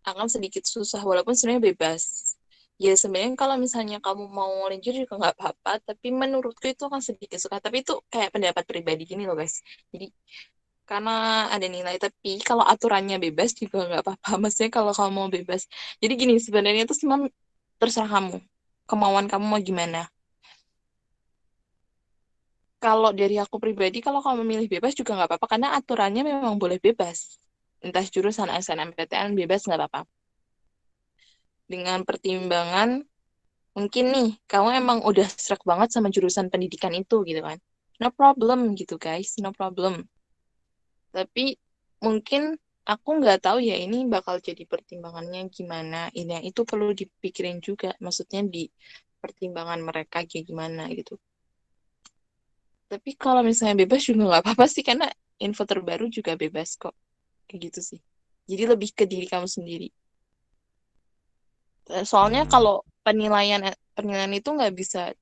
B: akan sedikit susah walaupun sebenarnya bebas. Ya sebenarnya kalau misalnya kamu mau linjur juga nggak apa-apa, tapi menurutku itu akan sedikit susah. Tapi itu kayak pendapat pribadi gini loh guys. Jadi karena ada nilai, tapi kalau aturannya bebas juga nggak apa-apa. Maksudnya kalau kamu mau bebas. Jadi gini, sebenarnya itu semua terserah kamu. Kemauan kamu mau gimana. Kalau dari aku pribadi, kalau kamu milih bebas juga nggak apa-apa, karena aturannya memang boleh bebas. Entah jurusan SNMPTN bebas nggak apa-apa. Dengan pertimbangan, mungkin nih, kamu emang udah srek banget sama jurusan pendidikan itu gitu kan. No problem gitu guys, no problem. Tapi mungkin aku nggak tahu ya ini bakal jadi pertimbangannya gimana. Ini yang itu perlu dipikirin juga. Maksudnya di pertimbangan mereka kayak gimana gitu. Tapi kalau misalnya bebas juga nggak apa-apa sih, karena info terbaru juga bebas kok. Kayak gitu sih. Jadi lebih ke diri kamu sendiri. Soalnya kalau penilaian itu nggak bisa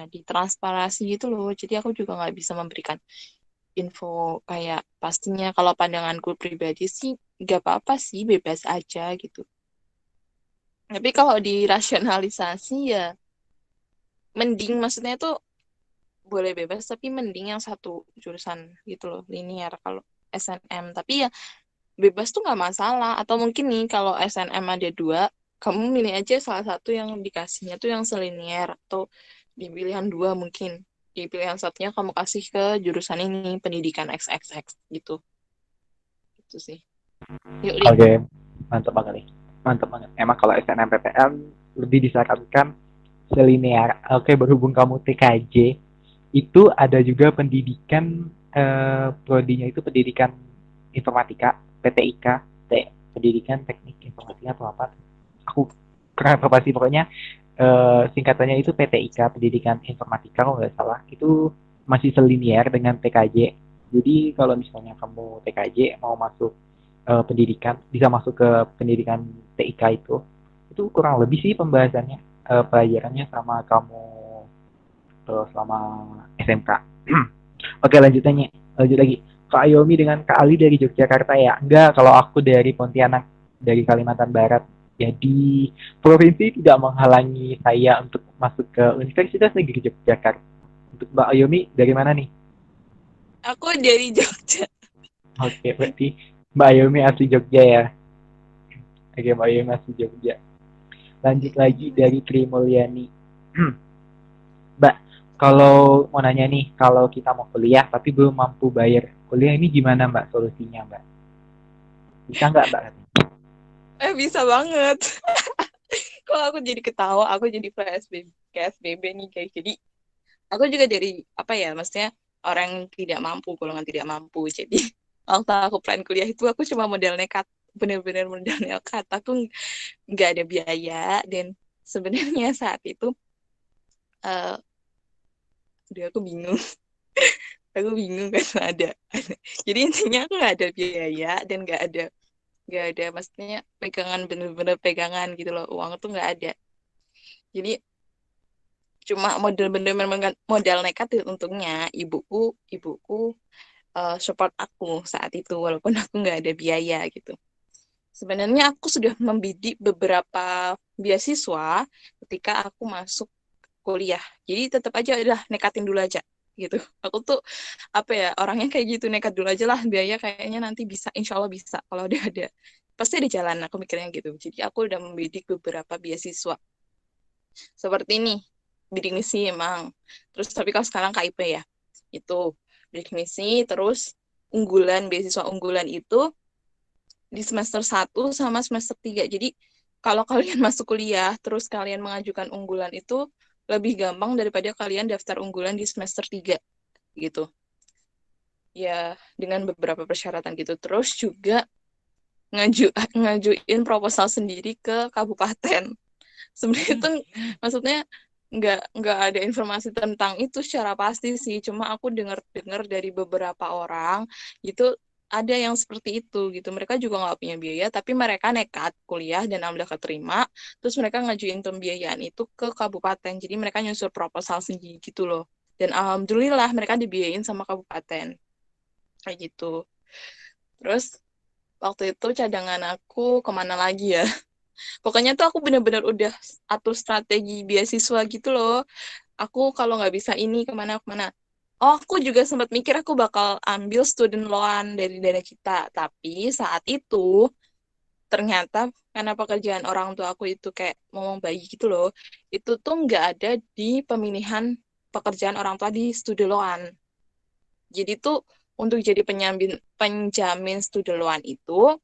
B: ditransparasi gitu loh. Jadi aku juga nggak bisa memberikan info kayak pastinya. Kalau pandanganku pribadi sih nggak apa-apa sih, bebas aja gitu. Tapi kalau dirasionalisasi ya mending, maksudnya itu boleh bebas tapi mending yang satu jurusan gitu loh, linear kalau SNM. Tapi ya bebas tuh nggak masalah. Atau mungkin nih kalau SNM ada dua, kamu milih aja salah satu yang dikasihnya tuh yang selinier, atau di pilihan dua mungkin di pilihan satunya kamu kasih ke jurusan ini pendidikan XXX gitu. Itu sih. Yuk, Li.
A: Oke, mantap banget nih. Mantap banget. Emang kalau SNMPTN lebih disarankan selinear. Oke, berhubung kamu TKJ, itu ada juga pendidikan prodinya itu pendidikan informatika, PTIK, pendidikan teknik informatika atau apa? Aku kurang apa sih pokoknya singkatannya itu PTIK, pendidikan informatika kalau nggak salah. Itu masih selinier dengan TKJ. Jadi kalau misalnya kamu TKJ mau masuk pendidikan, bisa masuk ke pendidikan TIK itu kurang lebih sih pembahasannya, pelajarannya sama kamu selama SMK. Oke, lanjut lagi. Kak Ayomi dengan Kak Ali dari Yogyakarta ya? Enggak, kalau aku dari Pontianak, dari Kalimantan Barat. Jadi, provinsi tidak menghalangi saya untuk masuk ke Universitas Negeri Yogyakarta. Untuk Mbak Ayomi, dari mana nih?
B: Aku dari Jogja.
A: Oke, berarti Mbak Ayomi asli Jogja ya? Oke, Mbak Ayomi asli Jogja. Lanjut lagi dari Tri Mulyani. Mbak, kalau mau nanya nih, kalau kita mau kuliah tapi belum mampu bayar kuliah ini gimana Mbak solusinya Mbak? Bisa nggak Mbak?
B: Bisa banget. Kalau aku jadi ketawa, aku jadi PSBB nih guys. Jadi aku juga dari apa ya, maksudnya orang yang tidak mampu, golongan tidak mampu. Jadi waktu aku plan kuliah itu aku cuma modal nekat, bener-bener modal nekat. Aku nggak ada biaya, dan sebenarnya saat itu uh, aku bingung. Aku bingung kan ada. Jadi intinya aku nggak ada biaya dan nggak ada maksudnya pegangan, bener-bener pegangan gitu loh, uang tuh nggak ada. Jadi cuma modal nekat. Untungnya ibuku support aku saat itu walaupun aku nggak ada biaya gitu. Sebenarnya aku sudah membidik beberapa beasiswa ketika aku masuk kuliah, jadi tetap aja udah nekatin dulu aja gitu. Aku tuh apa ya, orangnya kayak gitu, nekat dulu aja lah, biaya kayaknya nanti bisa, insya Allah bisa, kalau udah ada pasti ada jalan, aku mikirnya gitu. Jadi aku udah membidik beberapa beasiswa seperti ini, bidik misi emang, terus tapi kalau sekarang KIP ya, itu bidik misi. Terus beasiswa unggulan itu di semester 1 sama semester 3. Jadi kalau kalian masuk kuliah terus kalian mengajukan unggulan itu lebih gampang daripada kalian daftar unggulan di semester 3 gitu. Ya, dengan beberapa persyaratan gitu. Terus juga ngajuin proposal sendiri ke kabupaten. Sebenarnya itu maksudnya nggak ada informasi tentang itu secara pasti sih. Cuma aku dengar dari beberapa orang itu ada yang seperti itu gitu. Mereka juga nggak punya biaya, tapi mereka nekat kuliah dan alhamdulillah keterima. Terus mereka ngajuin pembiayaan itu ke kabupaten. Jadi mereka nyusun proposal sendiri gitu loh. Dan alhamdulillah mereka dibiayain sama kabupaten. Kayak gitu. Terus waktu itu cadangan aku kemana lagi ya? Pokoknya tuh aku bener-bener udah atur strategi beasiswa gitu loh. Aku kalau nggak bisa ini kemana-kemana. Oh, aku juga sempat mikir aku bakal ambil student loan dari dana kita. Tapi saat itu ternyata karena pekerjaan orang tua aku itu kayak ngomong bayi gitu loh. Itu tuh nggak ada di pemilihan pekerjaan orang tua di student loan. Jadi tuh untuk jadi penjamin student loan itu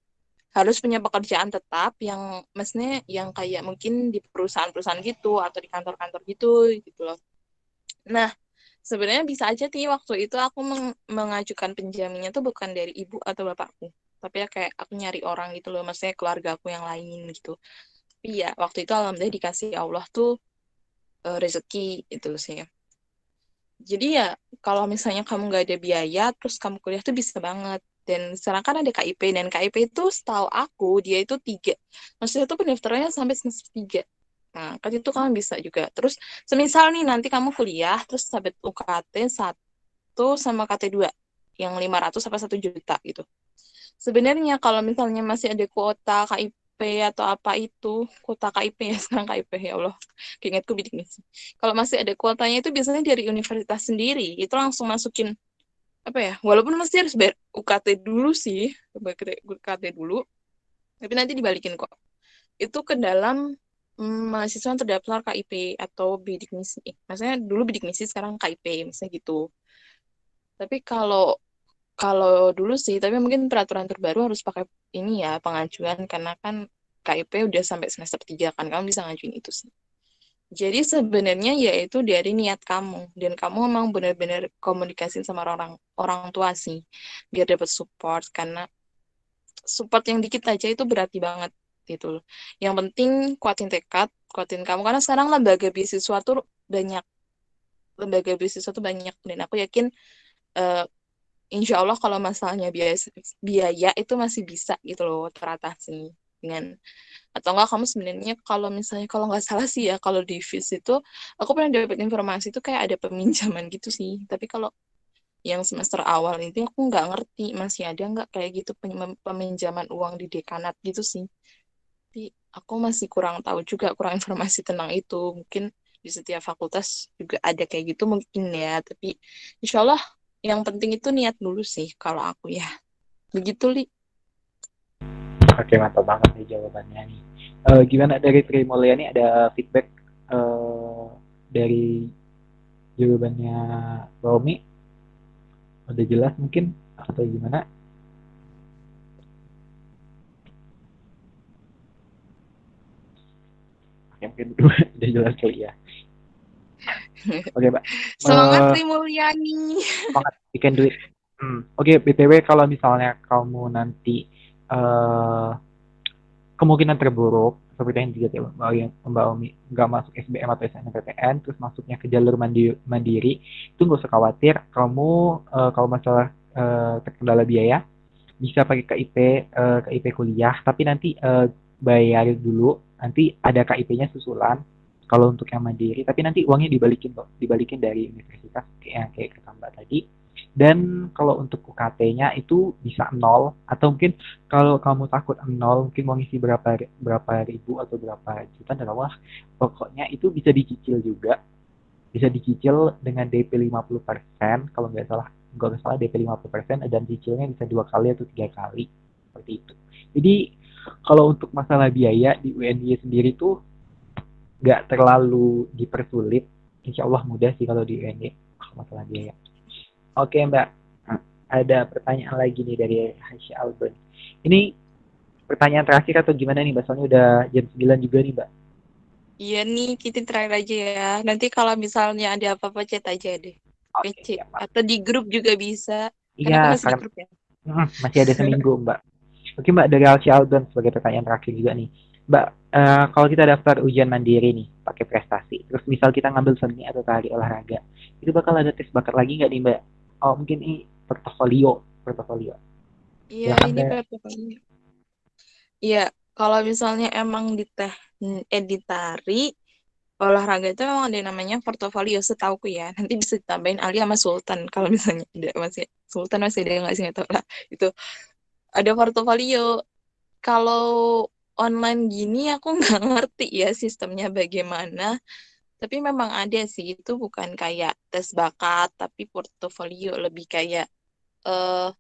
B: harus punya pekerjaan tetap yang maksudnya yang kayak mungkin di perusahaan-perusahaan gitu atau di kantor-kantor gitu loh. Nah, sebenarnya bisa aja sih waktu itu aku mengajukan penjaminnya tuh bukan dari ibu atau bapakku, tapi ya kayak aku nyari orang gitu loh, maksudnya keluarga aku yang lain gitu. Tapi ya waktu itu alhamdulillah dikasih Allah tuh rezeki itu sih. Jadi ya kalau misalnya kamu nggak ada biaya terus kamu kuliah tuh bisa banget. Dan sekarang kan ada KIP dan KIP itu setahu aku dia itu 3. Maksudnya tuh pendaftarannya sampai semester 3. Nah, kan itu kamu bisa juga. Terus semisal nih nanti kamu kuliah terus sampai UKT 1 sama KT 2 yang 500 sampai 1 juta gitu. Sebenarnya kalau misalnya masih ada kuota KIP atau apa itu, kuota KIP ya sekarang KIP ya Allah, keingetku bidik misi. Kalau masih ada kuotanya itu biasanya dari universitas sendiri, itu langsung masukin apa ya, walaupun mesti harus bayar UKT dulu sih, UKT dulu, tapi nanti dibalikin kok. Itu ke dalam mahasiswa yang terdaftar KIP atau bidik misi. Maksudnya dulu bidik misi, sekarang KIP, misalnya gitu. Tapi kalau kalau dulu sih, tapi mungkin peraturan terbaru harus pakai ini ya, pengajuan, karena kan KIP udah sampai semester 3 kan, kamu bisa ngajuin itu sih. Jadi sebenarnya yaitu dari niat kamu, dan kamu memang benar-benar komunikasi sama orang orang tua sih, biar dapat support, karena support yang dikit aja itu berarti banget gitu loh. Yang penting kuatin tekad, kuatin kamu, karena sekarang lembaga beasiswa tuh banyak, dan aku yakin eh, insya Allah kalau masalahnya biaya itu masih bisa gitu loh teratasi dengan, atau enggak kamu sebenarnya kalau misalnya, kalau nggak salah sih ya, kalau di FIS itu aku pernah dapat informasi itu kayak ada peminjaman gitu sih, tapi kalau yang semester awal ini aku nggak ngerti masih ada nggak kayak gitu peminjaman uang di dekanat gitu sih, tapi aku masih kurang tahu juga, kurang informasi tentang itu. Mungkin di setiap fakultas juga ada kayak gitu mungkin ya, tapi insya Allah yang penting itu niat dulu sih kalau aku ya. Begitu, Li.
A: Oke, mantap banget nih jawabannya nih. Gimana dari Tri Mulyani, ada feedback dari jawabannya Romi? Udah jelas mungkin atau gimana? Oke, mungkin udah jelas kali ya. Oke, Mbak.
B: Semangat, Tri Mulyani.
A: Semangat bikin duit. Oke, BTW kalau misalnya kamu nanti kemungkinan terburuk seperti yang juga Mbak Omi nggak masuk SBM atau SNMPTN, terus masuknya ke jalur mandiri, itu nggak usah khawatir. Kamu kalau masalah terkendala biaya bisa pakai KIP kuliah, tapi nanti bayar dulu, nanti ada KIP-nya susulan kalau untuk yang mandiri, tapi nanti uangnya dibalikin dari universitas kayak kata Mbak tadi. Dan kalau untuk UKT-nya itu bisa nol, atau mungkin kalau kamu takut nol, mungkin mau ngisi berapa ribu atau berapa juta, dan pokoknya itu bisa dicicil juga, bisa dicicil dengan DP 50%, kalau nggak salah DP 50%, dan cicilnya bisa 2 kali atau 3 kali seperti itu. Jadi kalau untuk masalah biaya di UNY sendiri tuh nggak terlalu dipersulit, insya Allah mudah sih kalau di UNY kalau masalah biaya. Oke Mbak, ada pertanyaan lagi nih dari Hasya Albert. Ini pertanyaan terakhir atau gimana nih Mbak? Soalnya udah jam 9 juga nih Mbak.
B: Iya nih, kita terakhir aja ya. Nanti kalau misalnya ada apa-apa chat aja deh.
A: Oke,
B: PC.
A: siap Mbak.
B: Atau di grup juga bisa. Karena
A: Iya,
B: aku masih di
A: sekarang
B: grup ya.
A: masih ada seminggu Mbak. Oke Mbak, dari Hasya Albert sebagai pertanyaan terakhir juga nih. Mbak, kalau kita daftar ujian mandiri nih, pakai prestasi, terus misal kita ngambil seni atau tari olahraga, itu bakal ada tes bakat lagi nggak nih Mbak? Oh, mungkin ini portofolio.
B: Iya,
A: Silakan
B: ini
A: Mbak.
B: portofolio. Iya, kalau misalnya emang ditari, olahraga itu memang ada yang namanya portofolio setauku ya. Nanti bisa ditambahin Ali sama Sultan kalau misalnya ada masih Sultan masih ada nggak sih nggak tahu lah. Itu ada portofolio. Kalau online gini aku nggak ngerti ya sistemnya bagaimana. Tapi memang ada sih itu bukan kayak tes bakat, tapi portofolio lebih kayak eh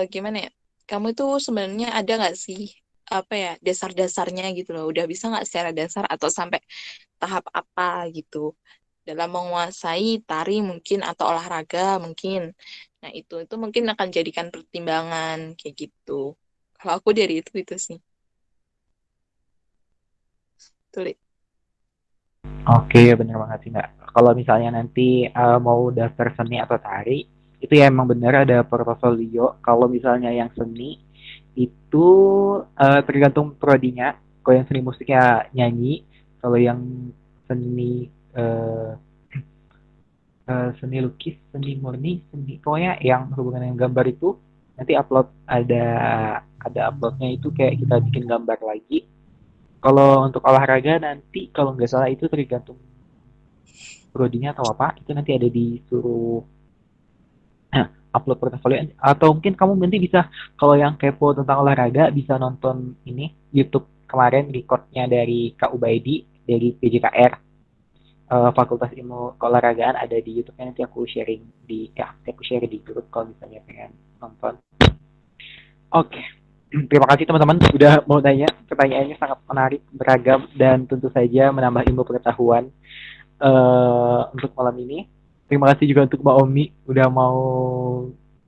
B: gimana ya? Kamu itu sebenarnya ada nggak sih apa ya dasar-dasarnya gitu loh? Udah bisa nggak secara dasar atau sampai tahap apa gitu dalam menguasai tari mungkin atau olahraga mungkin. Nah itu mungkin akan jadikan pertimbangan kayak gitu. Kalau aku dari itu sih. Tuh, Li.
A: Oke, ya bener banget sih Mbak. Kalau misalnya nanti mau daftar seni atau tari, itu ya emang bener ada portofolio. Kalau misalnya yang seni, itu tergantung prodinya. Kalau yang seni musik ya nyanyi, kalau yang seni eh, seni lukis, seni murni, seni pokoknya yang hubungan dengan gambar itu nanti upload ada uploadnya itu kayak kita bikin gambar lagi. Kalau untuk olahraga nanti kalau nggak salah itu tergantung prodinya atau apa itu nanti ada disuruh upload portofolio atau mungkin kamu nanti bisa kalau yang kepo tentang olahraga bisa nonton ini YouTube kemarin recordnya dari Kak Ubaidi dari PJKR Fakultas Ilmu Keolahragaan ada di YouTube-nya nanti aku sharing aku share di grup kalau misalnya pengen nonton. Oke. Terima kasih teman-teman sudah mau nanya. Pertanyaannya sangat menarik, beragam dan tentu saja menambah ilmu pengetahuan untuk malam ini. Terima kasih juga untuk Mbak Omi udah mau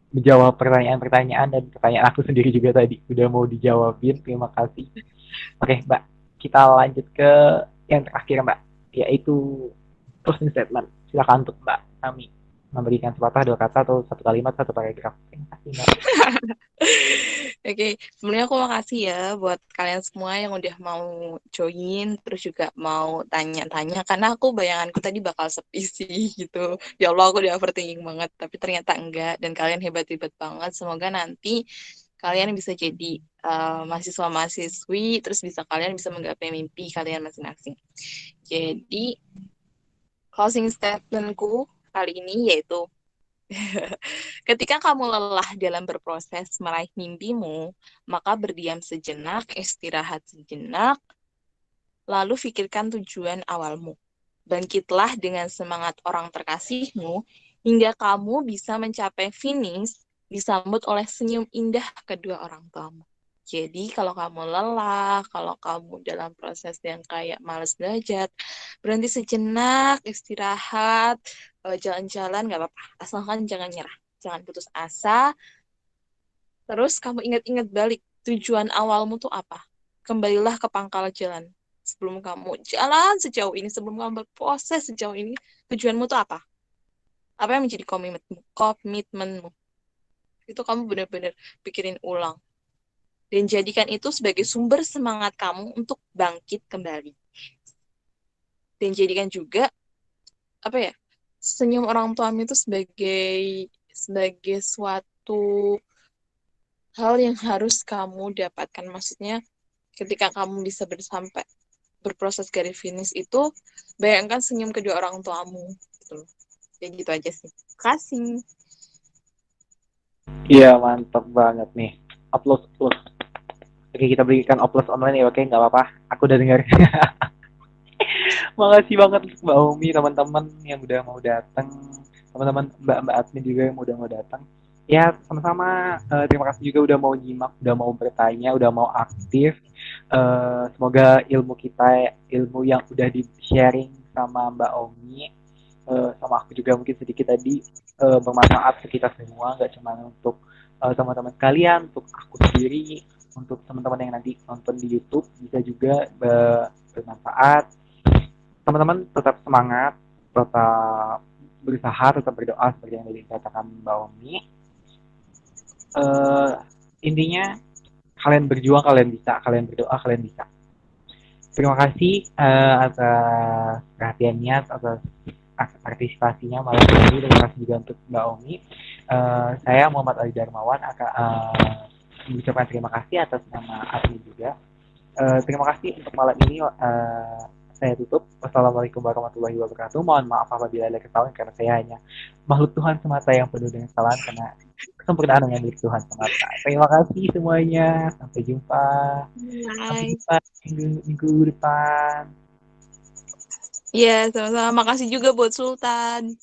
A: menjawab pertanyaan-pertanyaan dan pertanyaan aku sendiri juga tadi udah mau dijawabin. Terima kasih. Oke, Mbak. Kita lanjut ke yang terakhir, Mbak, yaitu closing statement. Silakan untuk Mbak Ami memberikan sepatah dua kata atau satu kalimat satu paragraf. Terima kasih, Mbak.
B: Oke, sebenarnya aku makasih ya buat kalian semua yang udah mau join, terus juga mau tanya-tanya, karena aku bayanganku tadi bakal sepi sih gitu. Ya Allah, aku udah overthinking banget, tapi ternyata enggak, dan kalian hebat-hebat banget. Semoga nanti kalian bisa jadi mahasiswa-mahasiswi, terus kalian bisa menggapai mimpi kalian masing-masing. Jadi, closing statementku kali ini yaitu ketika kamu lelah dalam berproses meraih mimpimu, maka berdiam sejenak, istirahat sejenak, lalu pikirkan tujuan awalmu. Bangkitlah dengan semangat orang terkasihmu hingga kamu bisa mencapai finish disambut oleh senyum indah kedua orang tuamu. Jadi kalau kamu lelah, kalau kamu dalam proses yang kayak males belajar, berhenti sejenak, istirahat, jalan-jalan, nggak apa-apa. Asalkan jangan nyerah, jangan putus asa. Terus kamu ingat-ingat balik, tujuan awalmu tuh apa? Kembalilah ke pangkal jalan. Sebelum kamu jalan sejauh ini, sebelum kamu berproses sejauh ini, tujuanmu tuh apa? Apa yang menjadi komitmenmu? Itu kamu benar-benar pikirin ulang. Dan jadikan itu sebagai sumber semangat kamu untuk bangkit kembali. Dan jadikan juga apa ya? Senyum orang tuamu itu sebagai suatu hal yang harus kamu dapatkan. Maksudnya ketika kamu bisa sampai berproses garis finish itu, bayangkan senyum kedua orang tuamu. Gitu. Ya gitu aja sih. Terima kasih.
A: Iya, mantap banget nih. Upload, upload. Oke, kita berikan upload online ya, oke? Nggak apa-apa. Aku udah dengar. Makasih banget untuk Mbak Umi, teman-teman yang udah mau datang. Teman-teman Mbak admin juga yang udah mau datang. Ya, sama-sama. Terima kasih juga udah mau nyimak, udah mau bertanya, udah mau aktif. Semoga ilmu kita, ilmu yang udah di-sharing sama Mbak Omi, sama aku juga mungkin sedikit tadi bermanfaat untuk kita semua, nggak cuma untuk teman-teman kalian, untuk aku sendiri, untuk teman-teman yang nanti nonton di YouTube bisa juga bermanfaat. Teman-teman tetap semangat, tetap berusaha, tetap berdoa seperti yang tadi dikatakan Mbak Omi. Eh, Intinya kalian berjuang, kalian bisa, kalian berdoa, kalian bisa. Terima kasih atas perhatiannya, atas partisipasinya malam ini. Terima kasih juga untuk Mbak Omi. Saya Muhammad Ali Darmawan akan mengucapkan terima kasih atas nama admin juga. Terima kasih untuk malam ini. Saya tutup. Wassalamualaikum warahmatullahi wabarakatuh. Mohon maaf apabila ada kesalahan karena saya hanya makhluk Tuhan semata yang penuh dengan kesalahan karena kesempurnaan hanya milik Tuhan semata. Terima kasih semuanya. Sampai jumpa. Sampai
B: Bye.
A: jumpa minggu depan.
B: Iya, sama-sama. Makasih juga buat Sultan.